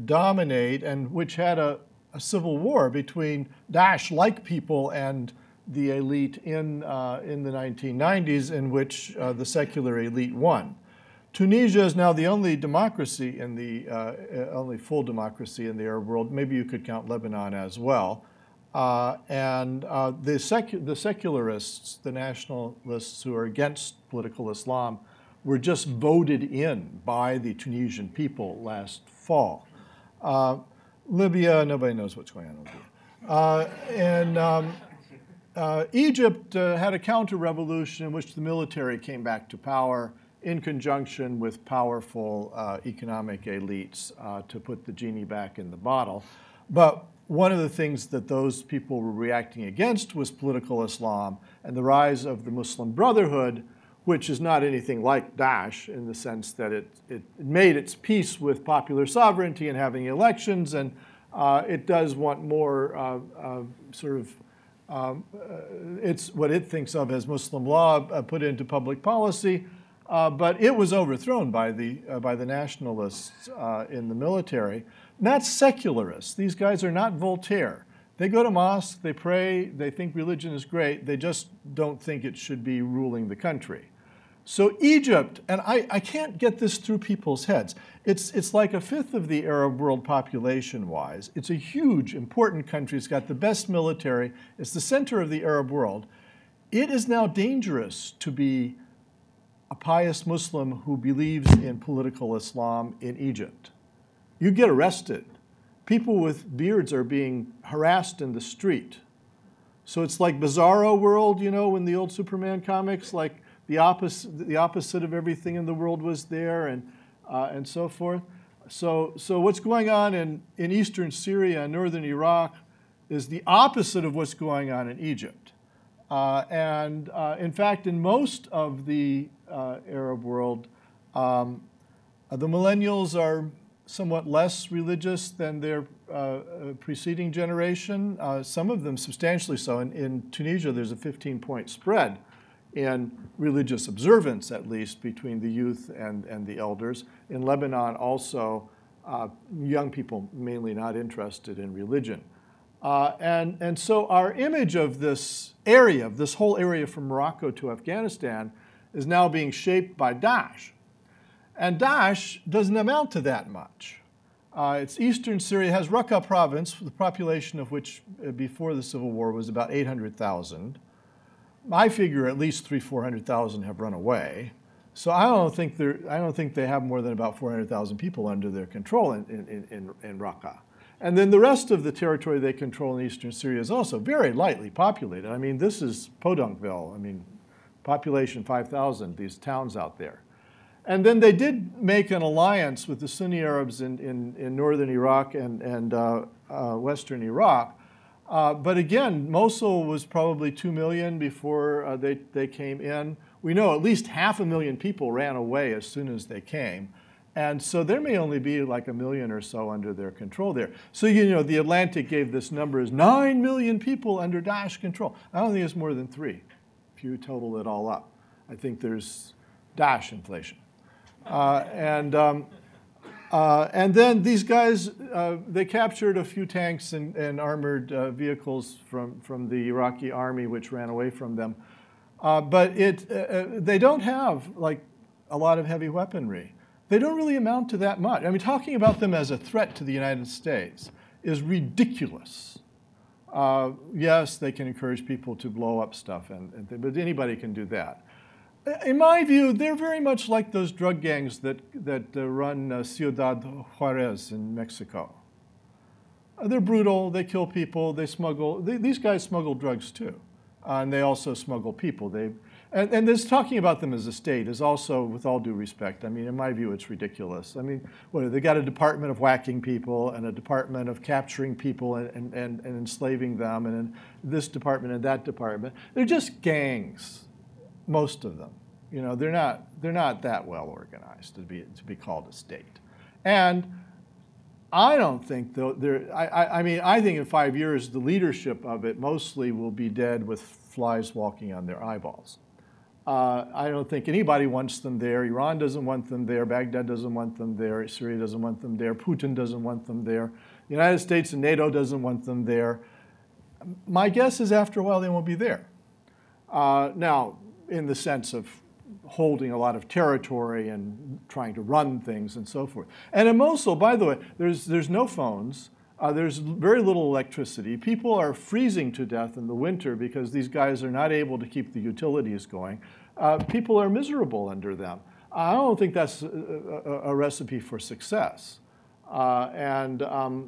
dominate, and which had a civil war between Daesh-like people and the elite in the 1990s, in which the secular elite won. Tunisia is now the only democracy in the only full democracy in the Arab world. Maybe you could count Lebanon as well. And the secularists, the nationalists who are against political Islam, were just voted in by the Tunisian people last fall. Libya, nobody knows what's going on in Libya. Egypt had a counter-revolution in which the military came back to power in conjunction with powerful economic elites to put the genie back in the bottle. But one of the things that those people were reacting against was political Islam and the rise of the Muslim Brotherhood, which is not anything like Daesh in the sense that it made its peace with popular sovereignty and having elections, and it does want more it's what it thinks of as Muslim law put into public policy. But it was overthrown by the nationalists in the military. And that's secularists. These guys are not Voltaire. They go to mosque, they pray, they think religion is great. They just don't think it should be ruling the country. So Egypt, and I can't get this through people's heads. It's like a fifth of the Arab world population-wise. It's a huge, important country. It's got the best military. It's the center of the Arab world. It is now dangerous to be a pious Muslim who believes in political Islam in Egypt. You get arrested. People with beards are being harassed in the street. So it's like Bizarro World, in the old Superman comics, like the opposite of everything in the world was there, and so forth. So what's going on in eastern Syria and northern Iraq is the opposite of what's going on in Egypt. In fact, in most of the Arab world, the millennials are somewhat less religious than their preceding generation, some of them substantially so. In Tunisia, there's a 15-point spread in religious observance, at least, between the youth and the elders. In Lebanon, also, young people mainly not interested in religion. And so our image of this area, of this whole area from Morocco to Afghanistan, is now being shaped by Daesh. And Daesh doesn't amount to that much. It's eastern Syria, has Raqqa province, the population of which before the civil war was about 800,000. I figure at least 400,000 have run away. So I don't think they have more than about 400,000 people under their control in Raqqa. And then the rest of the territory they control in eastern Syria is also very lightly populated. I mean, this is Podunkville. I mean, population 5,000, these towns out there. And then they did make an alliance with the Sunni Arabs in northern Iraq and western Iraq. But again, Mosul was probably 2 million before they came in. We know at least 500,000 people ran away as soon as they came. And so there may only be like 1 million or so under their control there. So, you know, the Atlantic gave this number as 9 million people under Daesh control. I don't think it's more than 3 if you total it all up. I think there's Daesh inflation. And then these guys, they captured a few tanks and armored vehicles from the Iraqi army, which ran away from them. But they don't have like a lot of heavy weaponry. They don't really amount to that much. I mean, talking about them as a threat to the United States is ridiculous. Yes, they can encourage people to blow up stuff, but anybody can do that. In my view, they're very much like those drug gangs that run Ciudad Juarez in Mexico. They're brutal, they kill people, they smuggle. These guys smuggle drugs too, and they also smuggle people. And this talking about them as a state is also, with all due respect, I mean, in my view, it's ridiculous. I mean, they got a department of whacking people and a department of capturing people and enslaving them, and this department and that department. They're just gangs, most of them. You know, they're not that well organized to be called a state. And I don't think, though, I mean, I think in 5 years, the leadership of it mostly will be dead with flies walking on their eyeballs. I don't think anybody wants them there. Iran doesn't want them there. Baghdad doesn't want them there. Syria doesn't want them there. Putin doesn't want them there. The United States and NATO doesn't want them there. My guess is after a while they won't be there. Now, in the sense of holding a lot of territory and trying to run things and so forth. And in Mosul, by the way, there's no phones. There's very little electricity. People are freezing to death in the winter because these guys are not able to keep the utilities going. People are miserable under them. I don't think that's a recipe for success. The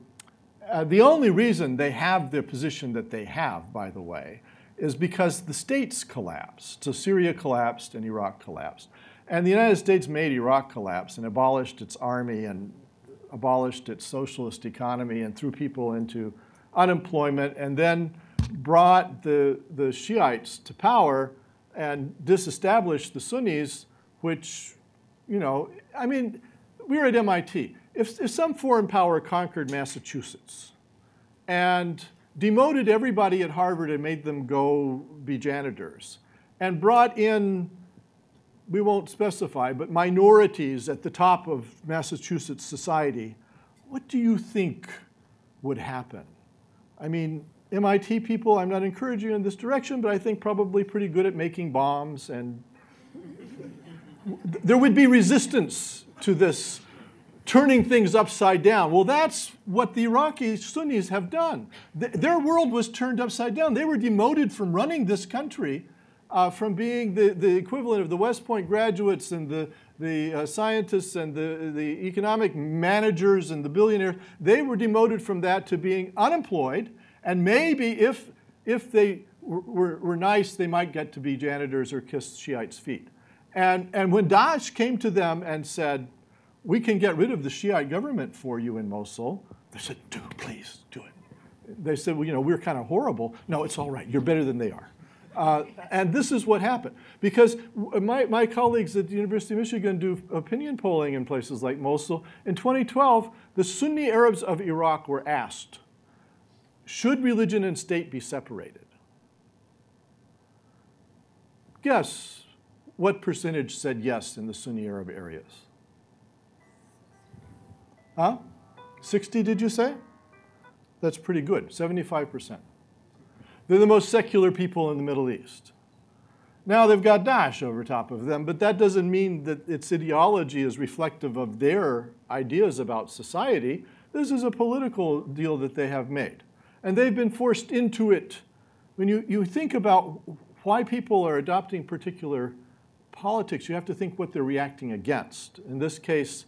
only reason they have the position that they have, by the way, is because the states collapsed. So Syria collapsed and Iraq collapsed. And the United States made Iraq collapse and abolished its army and abolished its socialist economy and threw people into unemployment, and then brought the Shiites to power and disestablished the Sunnis, which, you know, I mean, we were at MIT. If some foreign power conquered Massachusetts and demoted everybody at Harvard and made them go be janitors, and brought in, we won't specify, but minorities at the top of Massachusetts society, what do you think would happen? I mean, MIT people, I'm not encouraging you in this direction, but I think probably pretty good at making bombs, and there would be resistance to this turning things upside down. Well, that's what the Iraqi Sunnis have done. Their world was turned upside down. They were demoted from running this country, from being the equivalent of the West Point graduates and the scientists and the economic managers and the billionaires. They were demoted from that to being unemployed, and maybe if they were nice, they might get to be janitors or kiss Shiites' feet. And when Daesh came to them and said, we can get rid of the Shiite government for you in Mosul, they said, please, do it. They said, well, you know, we're kind of horrible. No, it's all right. You're better than they are. And this is what happened. Because my colleagues at the University of Michigan do opinion polling in places like Mosul. In 2012, the Sunni Arabs of Iraq were asked, should religion and state be separated? Guess what percentage said yes in the Sunni Arab areas? Huh? 60, did you say? That's pretty good, 75%. They're the most secular people in the Middle East. Now they've got Daesh over top of them, but that doesn't mean that its ideology is reflective of their ideas about society. This is a political deal that they have made. And they've been forced into it. When you think about why people are adopting particular politics, you have to think what they're reacting against. In this case,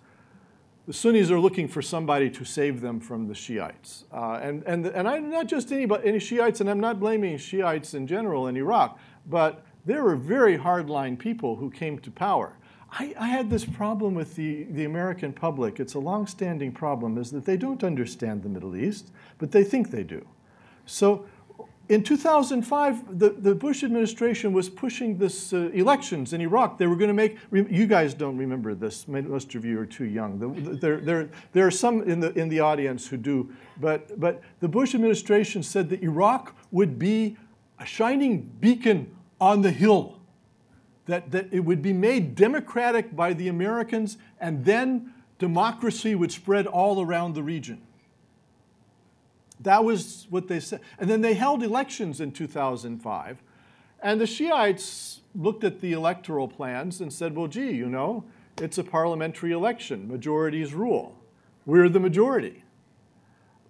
the Sunnis are looking for somebody to save them from the Shiites. And I'm not just any Shiites, and I'm not blaming Shiites in general in Iraq, but there were very hardline people who came to power. I had this problem with the American public. It's a long-standing problem, is that they don't understand the Middle East, but they think they do. So in 2005, the Bush administration was pushing this elections in Iraq. They were going to make, you guys don't remember this, most of you are too young. There are some in the audience who do, but the Bush administration said that Iraq would be a shining beacon on the hill, that it would be made democratic by the Americans, and then democracy would spread all around the region. That was what they said. And then they held elections in 2005, and the Shiites looked at the electoral plans and said, well, gee, you know, it's a parliamentary election. Majorities rule. We're the majority.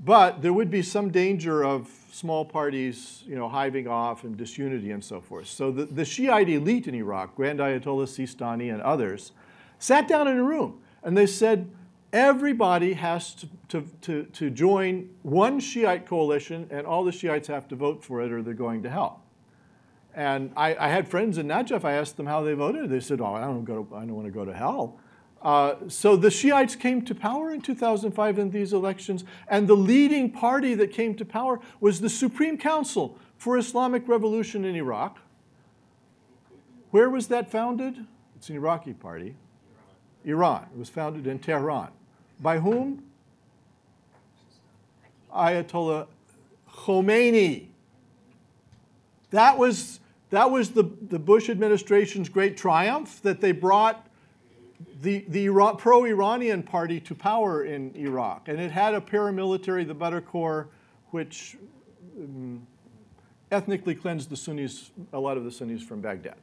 But there would be some danger of small parties, you know, hiving off and disunity and so forth. So the Shiite elite in Iraq, Grand Ayatollah Sistani and others, sat down in a room and they said, everybody has to join one Shiite coalition, and all the Shiites have to vote for it or they're going to hell. And I had friends in Najaf. I asked them how they voted. They said, oh, I don't want to go to hell. So the Shiites came to power in 2005 in these elections, and the leading party that came to power was the Supreme Council for Islamic Revolution in Iraq. Where was that founded? It's an Iraqi party. Iran. It was founded in Tehran. By whom? Ayatollah Khomeini. That was the Bush administration's great triumph, that they brought the pro-Iranian party to power in Iraq. And it had a paramilitary, the Bakr Corps, which ethnically cleansed the Sunnis, a lot of the Sunnis from Baghdad.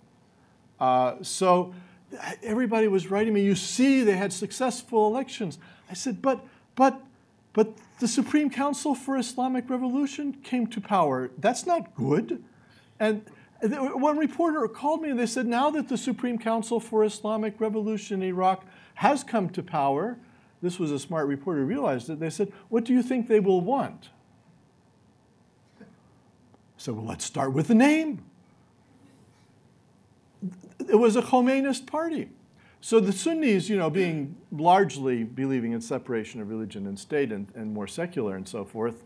So everybody was writing me, you see, they had successful elections. I said, but the Supreme Council for Islamic Revolution came to power. That's not good. And one reporter called me and they said, now that the Supreme Council for Islamic Revolution in Iraq has come to power, this was a smart reporter, realized it, they said, what do you think they will want? So, well, let's start with the name. It was a Khomeinist party. So the Sunnis, you know, being largely believing in separation of religion and state and more secular and so forth,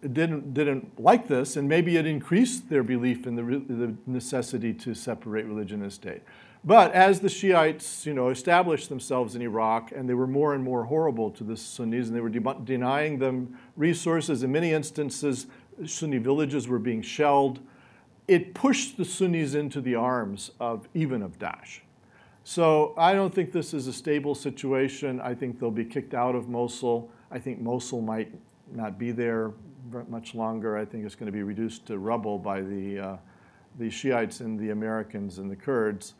didn't like this, and maybe it increased their belief in the necessity to separate religion and state. But as the Shiites, you know, established themselves in Iraq, and they were more and more horrible to the Sunnis, and they were denying them resources. In many instances, Sunni villages were being shelled. It pushed the Sunnis into the arms of Daesh. So I don't think this is a stable situation. I think they'll be kicked out of Mosul. I think Mosul might not be there much longer. I think it's going to be reduced to rubble by the Shiites and the Americans and the Kurds.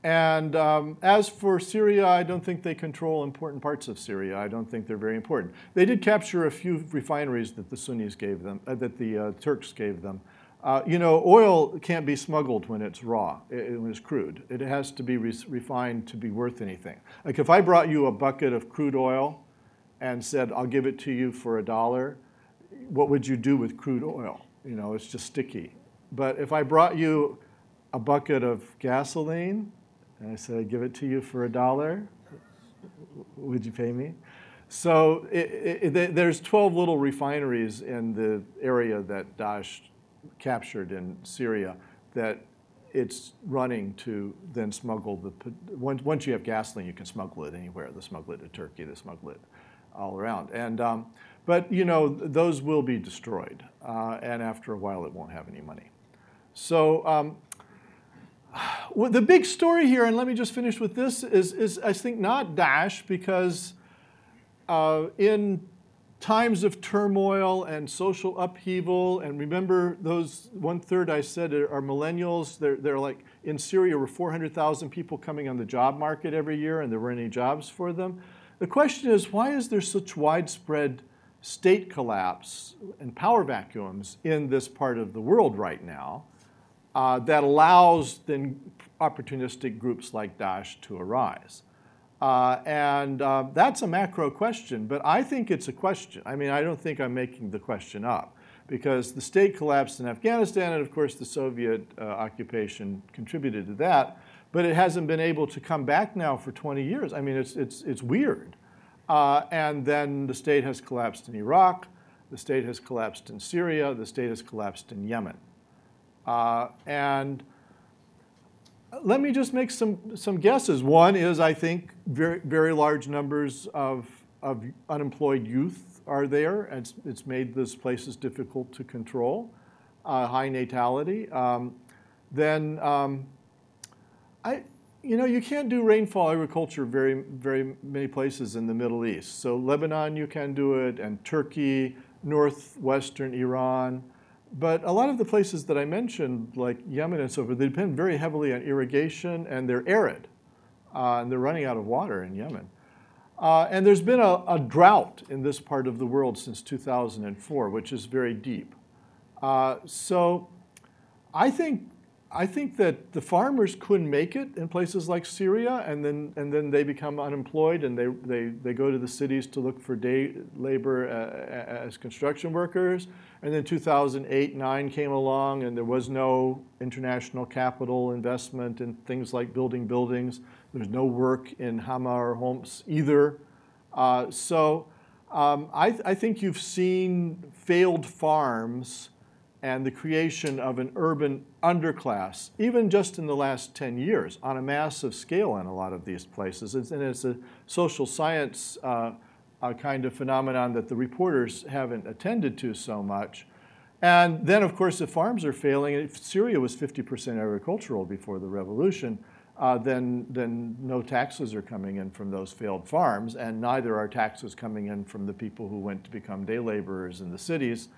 As for Syria, I don't think they control important parts of Syria. I don't think they're very important. They did capture a few refineries that the Sunnis gave them, that the Turks gave them. You know, oil can't be smuggled when it's raw, when it's crude. It has to be refined to be worth anything. Like if I brought you a bucket of crude oil and said, I'll give it to you for $1, what would you do with crude oil? You know, it's just sticky. But if I brought you a bucket of gasoline and I said, I'd give it to you for $1, would you pay me? So there's 12 little refineries in the area that Daesh captured in Syria that it's running to then smuggle once you have gasoline, you can smuggle it anywhere. They smuggle it to Turkey, they smuggle it all around. And, but, you know, those will be destroyed. And after a while, it won't have any money. So well, the big story here, and let me just finish with this, is I think not Daesh, because in times of turmoil and social upheaval, and remember those 1/3 I said are millennials. They're like, in Syria were 400,000 people coming on the job market every year, and there weren't any jobs for them. The question is, why is there such widespread state collapse and power vacuums in this part of the world right now that allows then opportunistic groups like Daesh to arise. That's a macro question, but I think it's a question. I mean, I don't think I'm making the question up, because the state collapsed in Afghanistan, and of course the Soviet occupation contributed to that, but it hasn't been able to come back now for 20 years. I mean, it's weird. And then the state has collapsed in Iraq, the state has collapsed in Syria, the state has collapsed in Yemen. And let me just make some guesses. One is, I think, very, very large numbers of unemployed youth are there, and it's made those places difficult to control, high natality. You can't do rainfall agriculture very many places in the Middle East. So Lebanon, you can do it, and Turkey, northwestern Iran. But a lot of the places that I mentioned, like Yemen and so forth, they depend very heavily on irrigation, and they're arid. And they're running out of water in Yemen. And there's been a drought in this part of the world since 2004, which is very deep. So I think that the farmers couldn't make it in places like Syria, and then they become unemployed, and they go to the cities to look for day labor as construction workers. And then 2008-9 came along, and there was no international capital investment in things like building buildings. There's no work in Hama or Homs either. I think you've seen failed farms and the creation of an urban underclass, even just in the last 10 years, on a massive scale in a lot of these places. And it's a social science kind of phenomenon that the reporters haven't attended to so much. And then, of course, if farms are failing, if Syria was 50% agricultural before the revolution, then no taxes are coming in from those failed farms, and neither are taxes coming in from the people who went to become day laborers in the cities.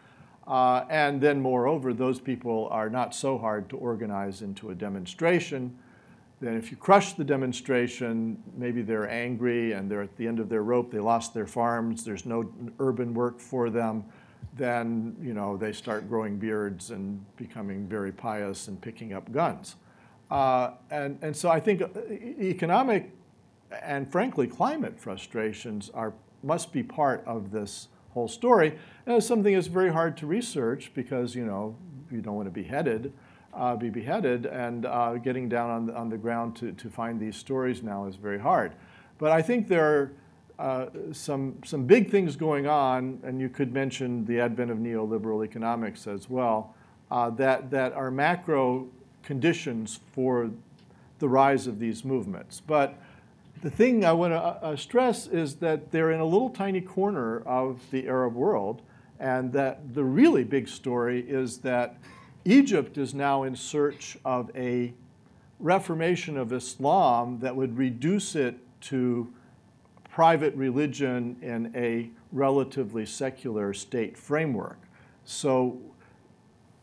And then, moreover, those people are not so hard to organize into a demonstration. Then if you crush the demonstration, maybe they're angry and they're at the end of their rope, they lost their farms, there's no urban work for them, then they start growing beards and becoming very pious and picking up guns. And so I think economic and, frankly, climate frustrations must be part of this whole story. And it's something that's very hard to research because, you don't want to be beheaded, and getting down on the ground to find these stories now is very hard. But I think there are some big things going on, and you could mention the advent of neoliberal economics as well, that are macro conditions for the rise of these movements. But the thing I want to stress is that they're in a little tiny corner of the Arab world, and that the really big story is that Egypt is now in search of a reformation of Islam that would reduce it to private religion in a relatively secular state framework. So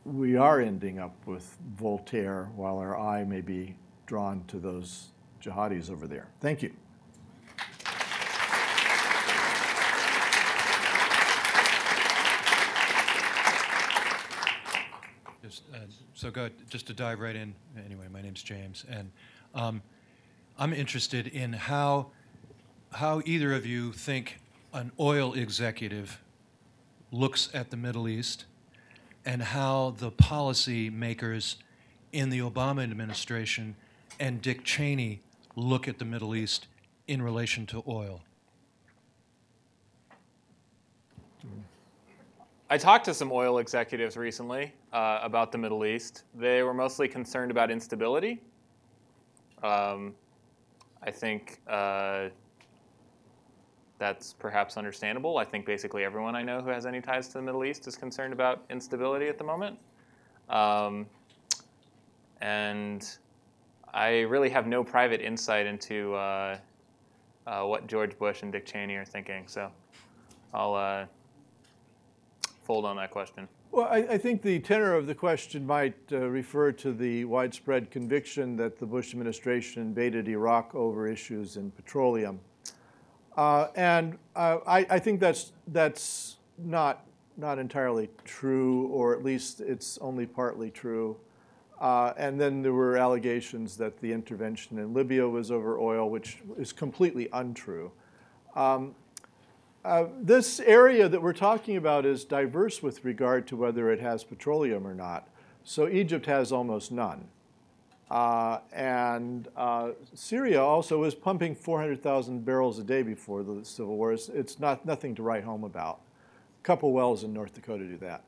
we are ending up with Voltaire, while our eye may be drawn to those jihadis over there. Thank you. Just to dive right in, anyway, my name's James, and I'm interested in how either of you think an oil executive looks at the Middle East, and how the policy makers in the Obama administration and Dick Cheney look at the Middle East in relation to oil. I talked to some oil executives recently about the Middle East. They were mostly concerned about instability. I think that's perhaps understandable. I think basically everyone I know who has any ties to the Middle East is concerned about instability at the moment. And I really have no private insight into what George Bush and Dick Cheney are thinking. So I'll fold on that question. Well, I think the tenor of the question might refer to the widespread conviction that the Bush administration invaded Iraq over issues in petroleum. I think that's not entirely true, or at least it's only partly true. And then there were allegations that the intervention in Libya was over oil, which is completely untrue. This area that we're talking about is diverse with regard to whether it has petroleum or not. So Egypt has almost none. And Syria also was pumping 400,000 barrels a day before the civil war. It's nothing to write home about. A couple wells in North Dakota do that.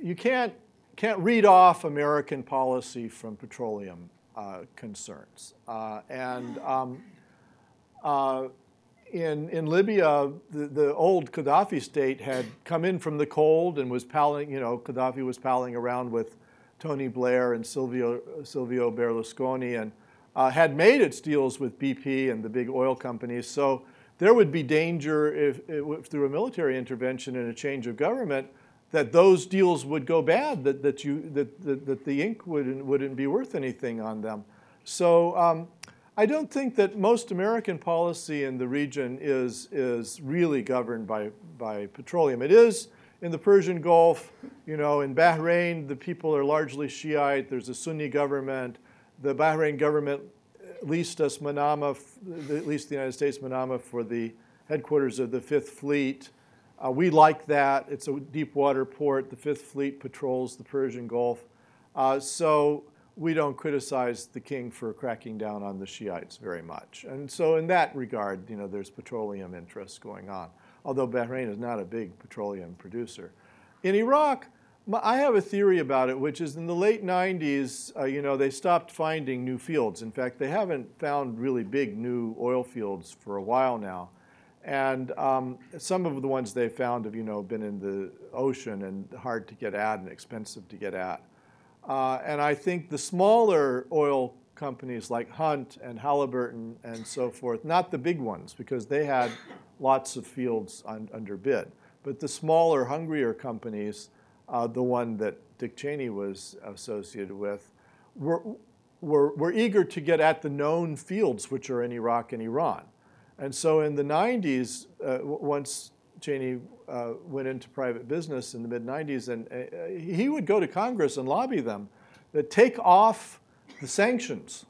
You can't read off American policy from petroleum concerns. In Libya, the old Gaddafi state had come in from the cold and was palling, Gaddafi was palling around with Tony Blair and Silvio Berlusconi, and had made its deals with BP and the big oil companies. So there would be danger if through a military intervention and a change of government, that those deals would go bad, that the ink wouldn't be worth anything on them. So I don't think that most American policy in the region is really governed by petroleum. It is in the Persian Gulf. In Bahrain, the people are largely Shiite. There's a Sunni government. The Bahrain government leased us Manama, leased the United States Manama for the headquarters of the Fifth Fleet. We like that. It's a deep water port. The Fifth Fleet patrols the Persian Gulf. So we don't criticize the king for cracking down on the Shiites very much. And so in that regard, there's petroleum interests going on, although Bahrain is not a big petroleum producer. In Iraq, I have a theory about it, which is in the late 90s, they stopped finding new fields. In fact, they haven't found really big new oil fields for a while now. And some of the ones they found have, been in the ocean and hard to get at and expensive to get at. And I think the smaller oil companies like Hunt and Halliburton and so forth, not the big ones, because they had lots of fields under bid, but the smaller, hungrier companies, the one that Dick Cheney was associated with, were eager to get at the known fields, which are in Iraq and Iran. And so in the 90s, once Cheney went into private business in the mid-90s, and he would go to Congress and lobby them to take off the sanctions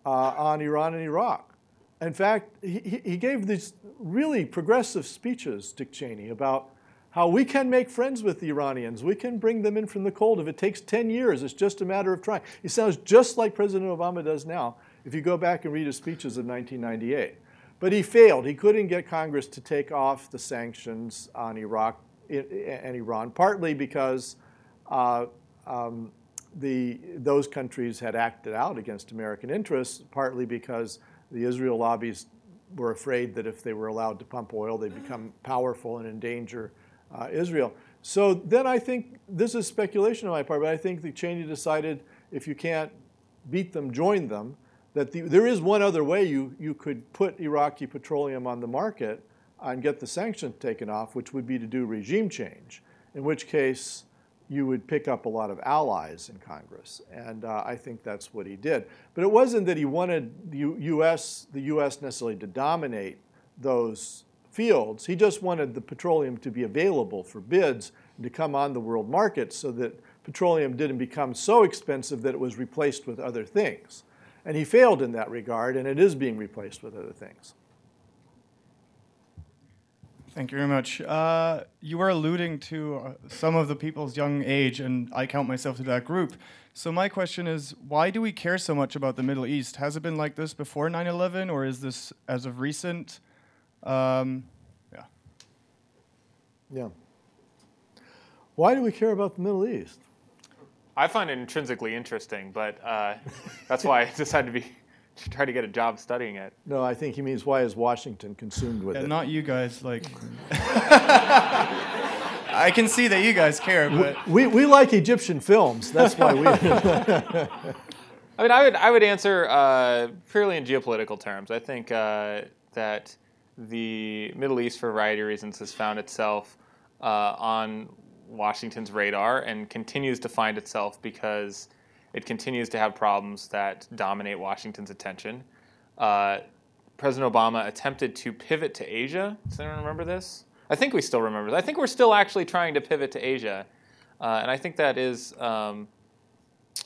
on Iran and Iraq. In fact, he gave these really progressive speeches, Dick Cheney, about how we can make friends with the Iranians. We can bring them in from the cold. If it takes 10 years, it's just a matter of trying. He sounds just like President Obama does now, if you go back and read his speeches of 1998. But he failed. He couldn't get Congress to take off the sanctions on Iraq and Iran, partly because those countries had acted out against American interests, partly because the Israel lobbies were afraid that if they were allowed to pump oil, they'd become powerful and endanger Israel. So then I think, this is speculation on my part, but I think that Cheney decided if you can't beat them, join them. That there is one other way you could put Iraqi petroleum on the market and get the sanctions taken off, which would be to do regime change, in which case you would pick up a lot of allies in Congress. And I think that's what he did. But it wasn't that he wanted the U.S. necessarily to dominate those fields. He just wanted the petroleum to be available for bids and to come on the world market so that petroleum didn't become so expensive that it was replaced with other things. And he failed in that regard, and it is being replaced with other things. Thank you very much. You were alluding to some of the people's young age, and I count myself to that group. So my question is, why do we care so much about the Middle East? Has it been like this before 9/11, or is this as of recent? Yeah. Why do we care about the Middle East? I find it intrinsically interesting, but that's why I decided to try to get a job studying it. No, I think he means why is Washington consumed with it? Not you guys, like... I can see that you guys care, but... We like Egyptian films, that's why we... I mean, I would answer purely in geopolitical terms. I think that the Middle East, for a variety of reasons, has found itself on Washington's radar and continues to find itself because it continues to have problems that dominate Washington's attention. President Obama attempted to pivot to Asia. Does anyone remember this? I think we still remember. I think we're still actually trying to pivot to Asia. And I think that is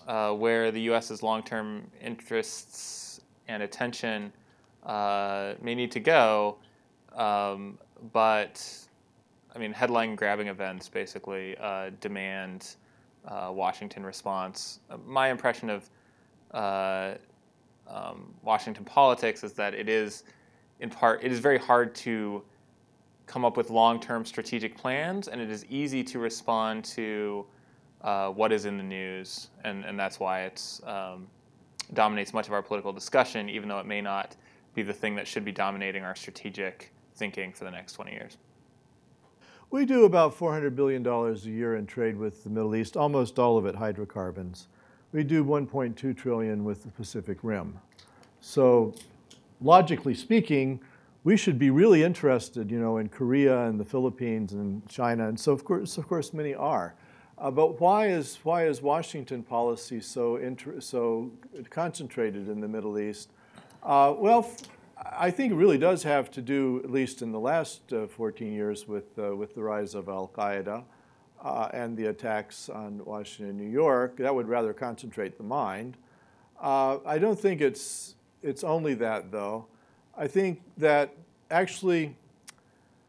where the U.S.'s long-term interests and attention may need to go. But, I mean, headline-grabbing events basically demand Washington response. My impression of Washington politics is that it is very hard to come up with long-term strategic plans, and it is easy to respond to what is in the news, and that's why it dominates much of our political discussion, even though it may not be the thing that should be dominating our strategic thinking for the next 20 years. We do about $400 billion a year in trade with the Middle East, almost all of it hydrocarbons. We do $1.2 trillion with the Pacific Rim. So logically speaking, we should be really interested, in Korea and the Philippines and China, and so of course many are. But why is Washington policy so concentrated in the Middle East? Well, I think it really does have to do, at least in the last 14 years, with the rise of al-Qaeda and the attacks on Washington and New York. That would rather concentrate the mind. I don't think it's only that, though. I think that actually,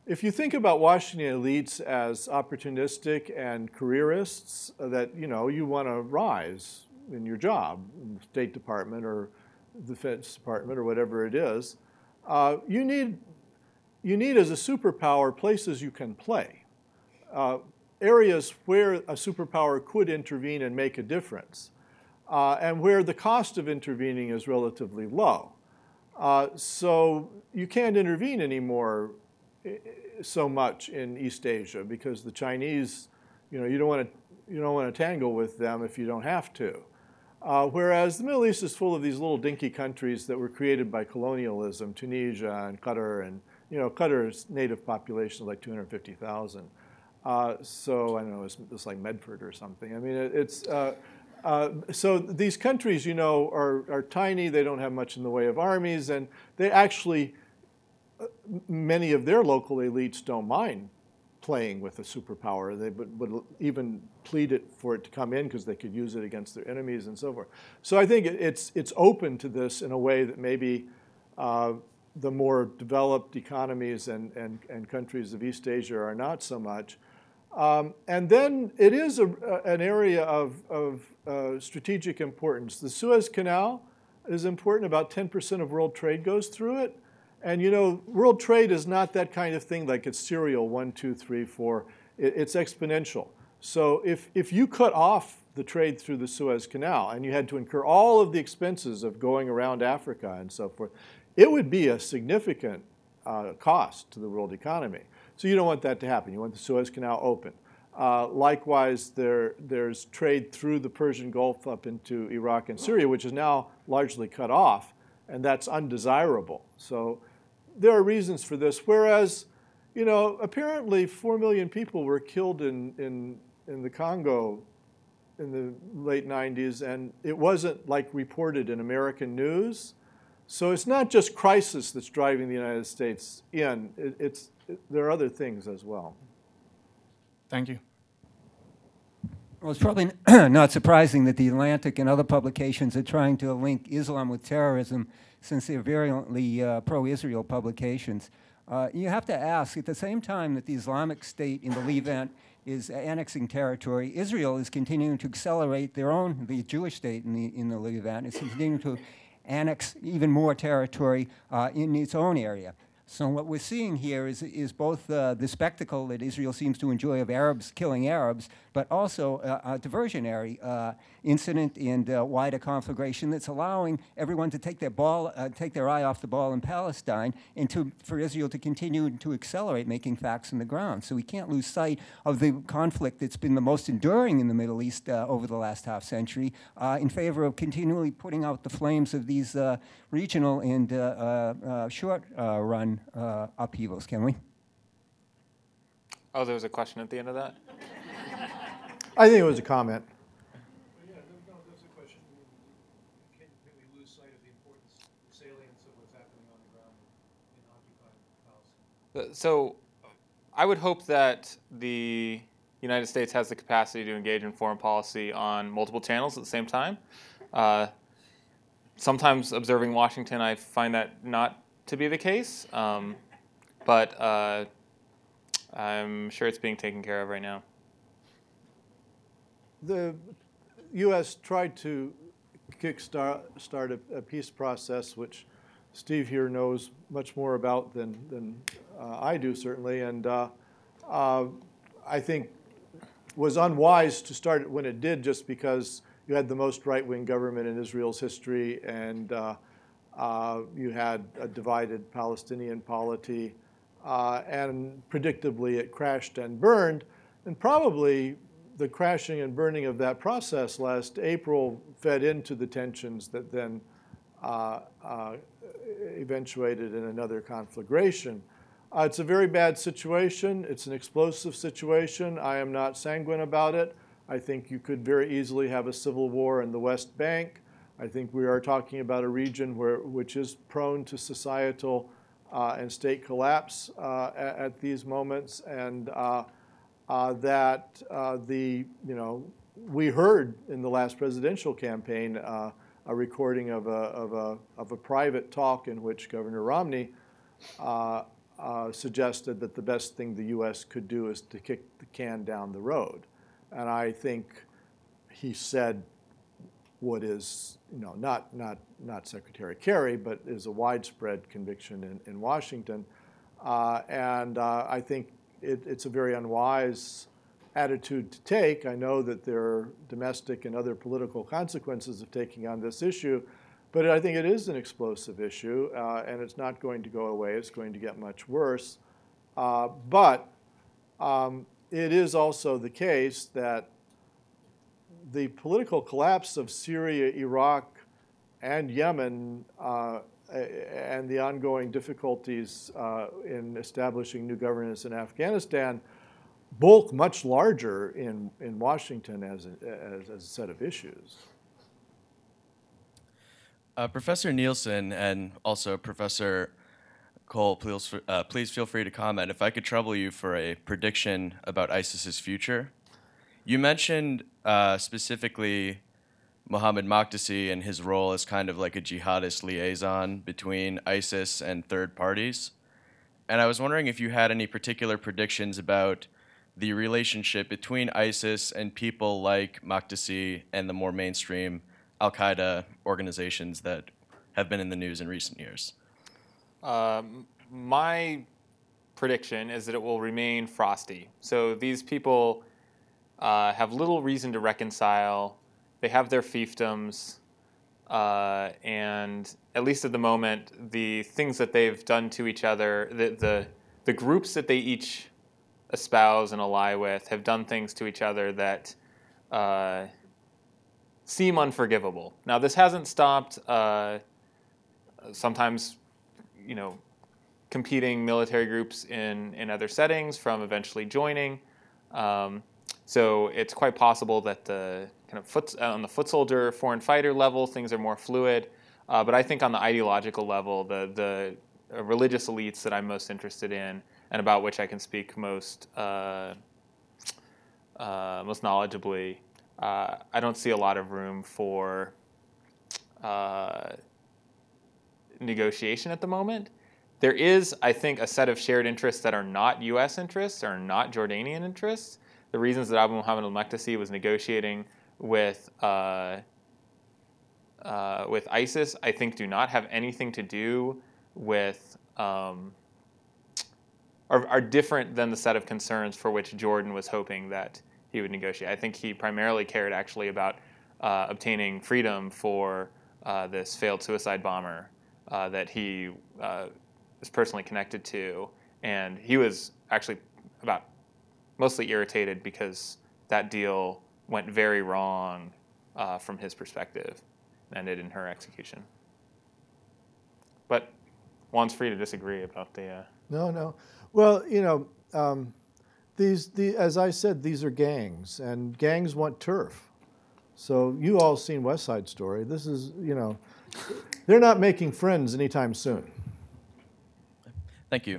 if you think about Washington elites as opportunistic and careerists, that you want to rise in your job, in the State Department or the Defense Department or whatever it is, you need as a superpower places you can play, areas where a superpower could intervene and make a difference, and where the cost of intervening is relatively low. So you can't intervene anymore so much in East Asia because the Chinese, you don't want to tangle with them if you don't have to. Whereas the Middle East is full of these little dinky countries that were created by colonialism, Tunisia and Qatar, and Qatar's native population is like 250,000. So I don't know, it's like Medford or something. I mean, so these countries, are tiny. They don't have much in the way of armies, and they actually, many of their local elites don't mind playing with a superpower. They would even plead for it to come in because they could use it against their enemies and so forth. So I think it's open to this in a way that maybe the more developed economies and countries of East Asia are not so much. And then it is an area of strategic importance. The Suez Canal is important. About 10% of world trade goes through it. And world trade is not that kind of thing like it's serial 1, 2, 3, 4. It's exponential. So if you cut off the trade through the Suez Canal and you had to incur all of the expenses of going around Africa and so forth, it would be a significant cost to the world economy. So you don't want that to happen. You want the Suez Canal open. Likewise, there's trade through the Persian Gulf up into Iraq and Syria, which is now largely cut off, and that's undesirable. So there are reasons for this. Whereas, apparently 4 million people were killed in the Congo in the late 90s, and it wasn't like reported in American news. So it's not just crisis that's driving the United States in. There are other things as well. Thank you. Well, it's probably not surprising that The Atlantic and other publications are trying to link Islam with terrorism, since they're virulently pro-Israel publications. You have to ask, at the same time that the Islamic State in the Levant is annexing territory, Israel is continuing to accelerate the Jewish state in the Levant is continuing to annex even more territory in its own area. So what we're seeing here is both the spectacle that Israel seems to enjoy of Arabs killing Arabs, but also a diversionary incident and wider conflagration that's allowing everyone to take their eye off the ball in Palestine, and for Israel to continue to accelerate making facts on the ground. So we can't lose sight of the conflict that's been the most enduring in the Middle East over the last half century in favor of continually putting out the flames of these regional and short-run upheavals, can we? Oh, there was a question at the end of that? I think it was a comment. Yeah, no, that's a question. Can we lose sight of the importance, salience of what's happening on the ground? So I would hope that the United States has the capacity to engage in foreign policy on multiple channels at the same time. Sometimes observing Washington, I find that not to be the case, but I'm sure it's being taken care of right now. The U.S. tried to start a peace process, which Steve here knows much more about than I do, certainly, and I think was unwise to start it when it did, just because you had the most right-wing government in Israel's history, and you had a divided Palestinian polity, and predictably it crashed and burned, and probably the crashing and burning of that process last April fed into the tensions that then eventuated in another conflagration. It's a very bad situation. It's an explosive situation. I am not sanguine about it. I think you could very easily have a civil war in the West Bank. I think we are talking about a region which is prone to societal and state collapse at these moments, and that we heard in the last presidential campaign a recording of a private talk in which Governor Romney suggested that the best thing the U.S. could do is to kick the can down the road. And I think he said what is, not Secretary Kerry, but is a widespread conviction in Washington. And I think it's a very unwise attitude to take. I know that there are domestic and other political consequences of taking on this issue, but I think it is an explosive issue, and it's not going to go away. It's going to get much worse. But it is also the case that the political collapse of Syria, Iraq, and Yemen, and the ongoing difficulties in establishing new governance in Afghanistan bulk much larger in Washington as a set of issues. Professor Nielsen and also Professor Cole, please feel free to comment. If I could trouble you for a prediction about ISIS's future. You mentioned specifically Mohammed Makdisi and his role as kind of like a jihadist liaison between ISIS and third parties. And I was wondering if you had any particular predictions about the relationship between ISIS and people like Makdisi and the more mainstream al-Qaeda organizations that have been in the news in recent years. My prediction is that it will remain frosty. So these people have little reason to reconcile. They have their fiefdoms, and at least at the moment, the things that they've done to each other, the groups that they each espouse and ally with have done things to each other that seem unforgivable. Now, this hasn't stopped sometimes, competing military groups in other settings from eventually joining. So it's quite possible that the kind of on the foot soldier, foreign fighter level, things are more fluid. But I think on the ideological level, the religious elites that I'm most interested in and about which I can speak most knowledgeably, I don't see a lot of room for negotiation at the moment. There is, I think, a set of shared interests that are not U.S. interests, or not Jordanian interests. The reasons that Abu Muhammad al-Makdisi was negotiating with ISIS, I think, do not have anything to do with, are different than the set of concerns for which Jordan was hoping that he would negotiate. I think he primarily cared actually about obtaining freedom for this failed suicide bomber that he was personally connected to, and he was actually mostly irritated because that deal went very wrong from his perspective and ended in her execution. But Juan's free to disagree about the... No. Well, as I said, these are gangs, and gangs want turf. So you all seen West Side Story. This is, they're not making friends anytime soon. Thank you.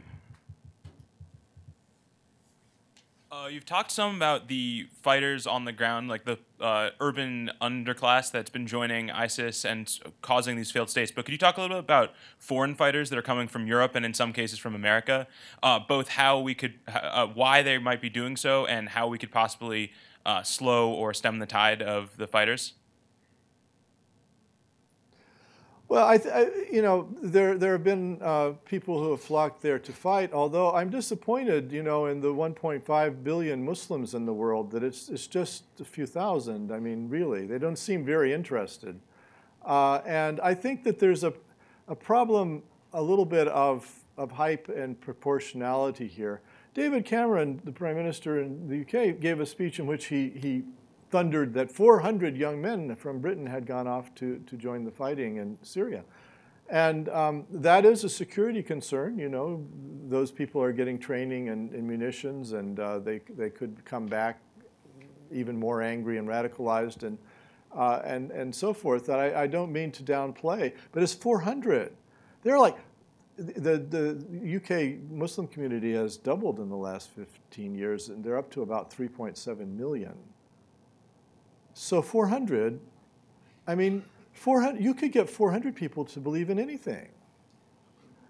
You've talked some about the fighters on the ground, like the urban underclass that's been joining ISIS and causing these failed states. But could you talk a little bit about foreign fighters that are coming from Europe and in some cases from America, both how we could, why they might be doing so, and how we could possibly slow or stem the tide of the fighters? Well, you know, there have been people who have flocked there to fight. Although I'm disappointed, you know, in the 1.5 billion Muslims in the world, that it's just a few thousand. I mean, really, they don't seem very interested. And I think that there's a problem, a little bit of hype and proportionality here. David Cameron, the Prime Minister in the UK, gave a speech in which he thundered that 400 young men from Britain had gone off to join the fighting in Syria. And that is a security concern. You know, those people are getting training and munitions, and they could come back even more angry and radicalized and so forth. That I don't mean to downplay, but it's 400. They're like, the UK Muslim community has doubled in the last 15 years, and they're up to about 3.7 million. So 400, I mean, 400, you could get 400 people to believe in anything.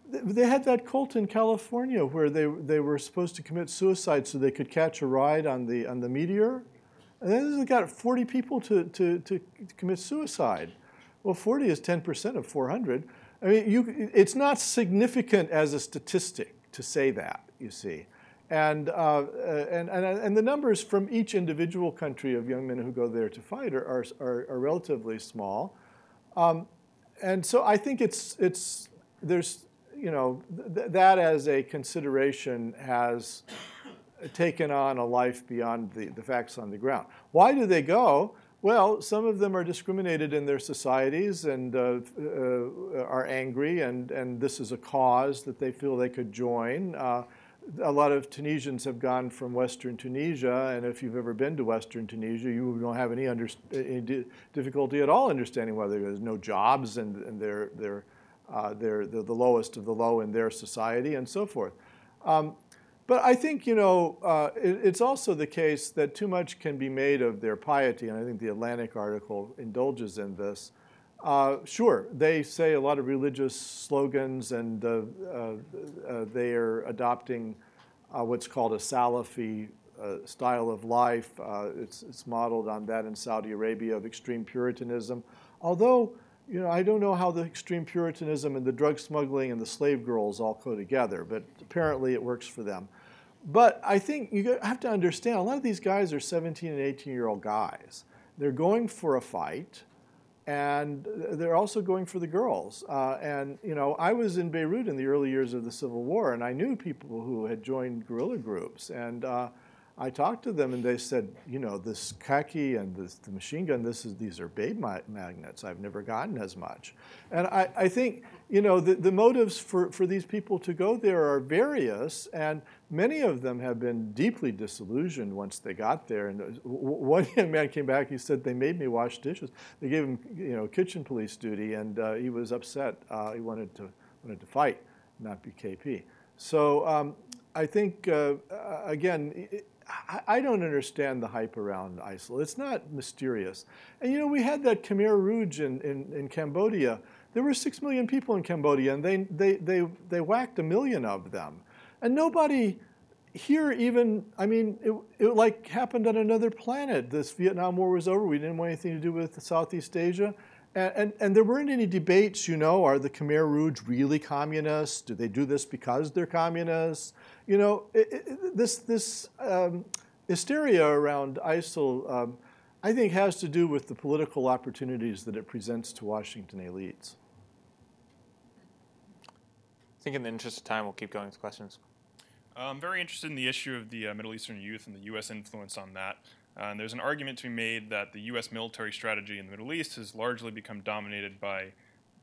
They had that cult in California where they were supposed to commit suicide so they could catch a ride on the Meteor. And then they got 40 people to commit suicide. Well, 40 is 10% of 400. I mean, it's not significant as a statistic to say that, you see. And the numbers from each individual country of young men who go there to fight are relatively small. And so I think there's, you know, that as a consideration has taken on a life beyond the facts on the ground. Why do they go? Well, some of them are discriminated in their societies and are angry, and this is a cause that they feel they could join. A lot of Tunisians have gone from Western Tunisia, and if you've ever been to Western Tunisia, you don't have any difficulty at all understanding why there's no jobs, and they're the lowest of the low in their society, and so forth. But I think, you know, it's also the case that too much can be made of their piety, and I think the Atlantic article indulges in this. Sure, they say a lot of religious slogans, and they are adopting what's called a Salafi style of life. It's modeled on that in Saudi Arabia of extreme Puritanism. Although, you know, I don't know how the extreme Puritanism and the drug smuggling and the slave girls all go together, but apparently it works for them. But I think you have to understand, a lot of these guys are 17 and 18-year-old guys. They're going for a fight, and they're also going for the girls. And, you know, I was in Beirut in the early years of the Civil War, and I knew people who had joined guerrilla groups. And I talked to them, and they said, you know, this khaki and the machine gun, these are babe magnets. I've never gotten as much. And I think, you know, the motives for these people to go there are various, and many of them have been deeply disillusioned once they got there. And one young man came back, he said, they made me wash dishes. They gave him, you know, kitchen police duty, and he was upset. He wanted to fight, not be KP. So I think, again, I don't understand the hype around ISIL. It's not mysterious. And, you know, we had that Khmer Rouge in Cambodia. There were 6 million people in Cambodia, and they whacked 1 million of them. And nobody here even, I mean, it like happened on another planet. This Vietnam War was over. We didn't want anything to do with Southeast Asia. And there weren't any debates, you know, are the Khmer Rouge really communists? Do they do this because they're communists? You know, this hysteria around ISIL, I think, has to do with the political opportunities that it presents to Washington elites. I think in the interest of time, we'll keep going with questions. I'm very interested in the issue of the Middle Eastern youth and the U.S. influence on that. And there's an argument to be made that the U.S. military strategy in the Middle East has largely become dominated by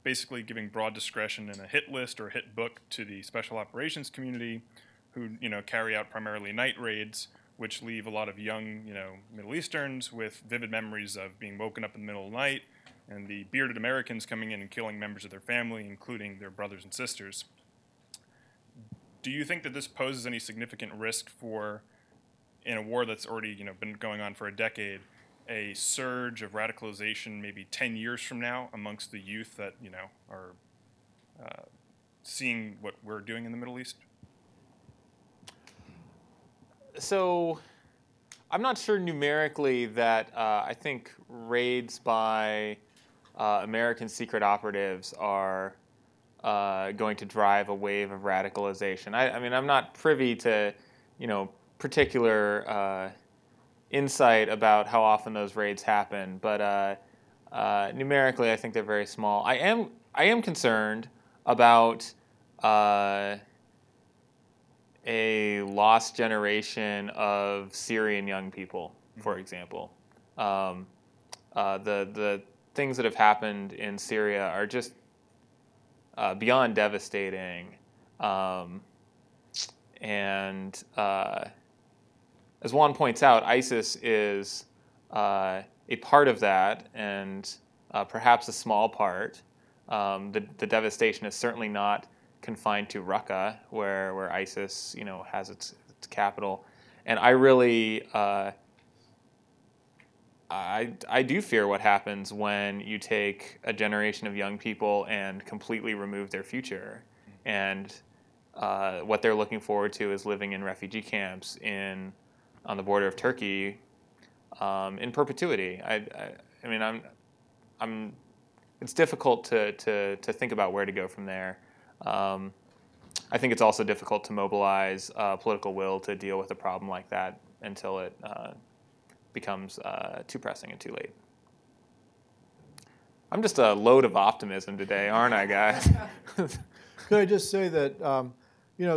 basically giving broad discretion in a hit list or a hit book to the special operations community, who, you know, carry out primarily night raids, which leave a lot of young, you know, Middle Easterns with vivid memories of being woken up in the middle of the night and the bearded Americans coming in and killing members of their family, including their brothers and sisters. Do you think that this poses any significant risk for in a war that's already been going on for a decade, a surge of radicalization maybe 10 years from now amongst the youth that are seeing what we're doing in the Middle East? So I'm not sure numerically that I think raids by American secret operatives are going to drive a wave of radicalization. I mean, I'm not privy to, particular insight about how often those raids happen, but numerically, I think they're very small. I am concerned about a lost generation of Syrian young people, for example. The things that have happened in Syria are just beyond devastating. And as Juan points out, ISIS is a part of that, and perhaps a small part. The devastation is certainly not confined to Raqqa, where ISIS, has its capital. And I really, I do fear what happens when you take a generation of young people and completely remove their future, and what they're looking forward to is living in refugee camps on the border of Turkey in perpetuity. I mean, it's difficult to think about where to go from there. I think it's also difficult to mobilize political will to deal with a problem like that until it becomes too pressing and too late. I'm just a load of optimism today, aren't I, guys? Could I just say that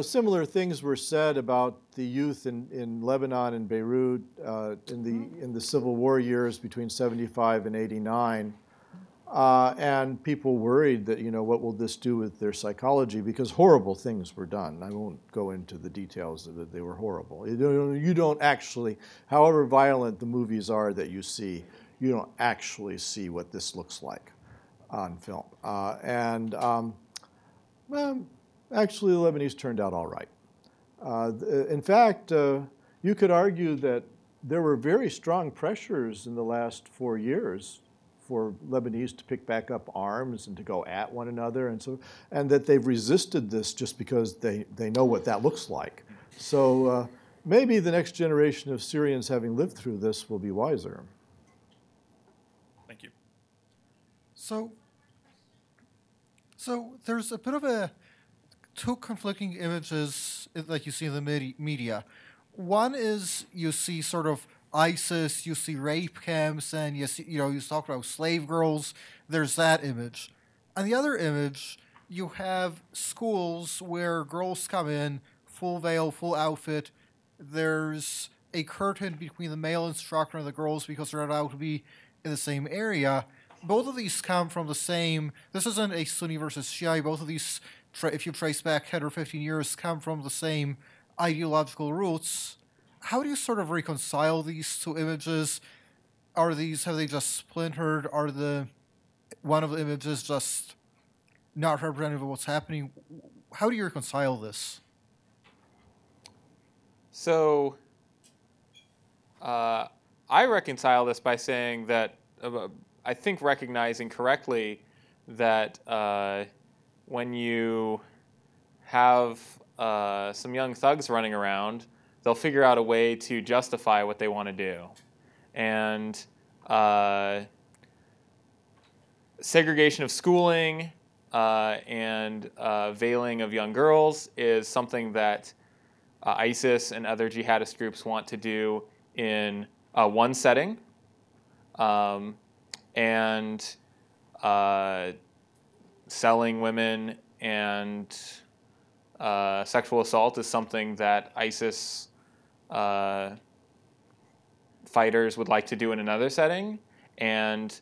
similar things were said about the youth in Lebanon and Beirut in the Civil War years between 75 and 89. And people worried that, what will this do with their psychology? Because horrible things were done. I won't go into the details of it. They were horrible. You don't actually, however violent the movies are that you see, you don't actually see what this looks like on film. Actually, the Lebanese turned out all right. In fact, you could argue that there were very strong pressures in the last 4 years for Lebanese to pick back up arms and to go at one another, and that they've resisted this just because they know what that looks like. So maybe the next generation of Syrians, having lived through this, will be wiser. Thank you. So there's a bit of two conflicting images like you see in the media. One is you see sort of ISIS, you see rape camps, and you see, you talk about slave girls. There's that image. And the other image, you have schools where girls come in, full veil, full outfit. There's a curtain between the male instructor and the girls because they're allowed to be in the same area. Both of these come from the same. This isn't a Sunni versus Shia. Both of these, if you trace back 10 or 15 years, come from the same ideological roots. How do you sort of reconcile these two images? Have they just splintered? One of the images just not representative of what's happening? How do you reconcile this? So I reconcile this by saying that I think recognizing correctly that when you have some young thugs running around, they'll figure out a way to justify what they want to do. And segregation of schooling and veiling of young girls is something that ISIS and other jihadist groups want to do in one setting. And selling women and sexual assault is something that ISIS fighters would like to do in another setting. And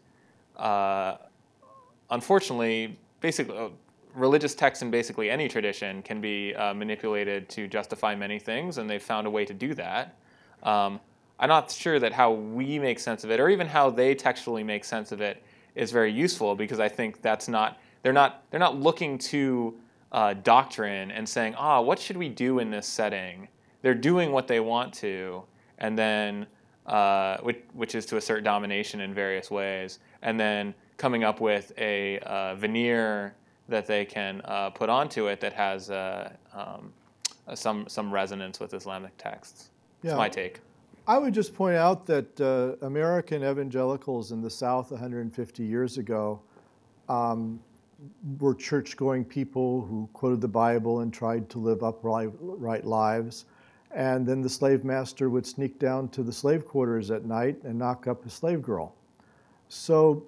unfortunately, basically, religious texts in basically any tradition can be manipulated to justify many things, and they've found a way to do that. I'm not sure that how we make sense of it, or even how they textually make sense of it, is very useful, because I think that's not they're not looking to doctrine and saying, what should we do in this setting? They're doing what they want to, and then which is to assert domination in various ways, and then coming up with a veneer that they can put onto it that has some resonance with Islamic texts. That's my take. I would just point out that American evangelicals in the South 150 years ago were church-going people who quoted the Bible and tried to live upright lives. And then the slave master would sneak down to the slave quarters at night and knock up a slave girl. So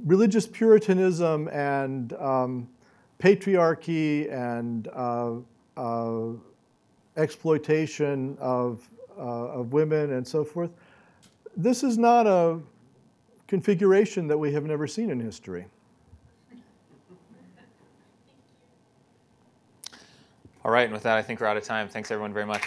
religious Puritanism and patriarchy and exploitation of women and so forth, this is not a configuration that we have never seen in history. All right, and with that, I think we're out of time. Thanks, everyone, very much.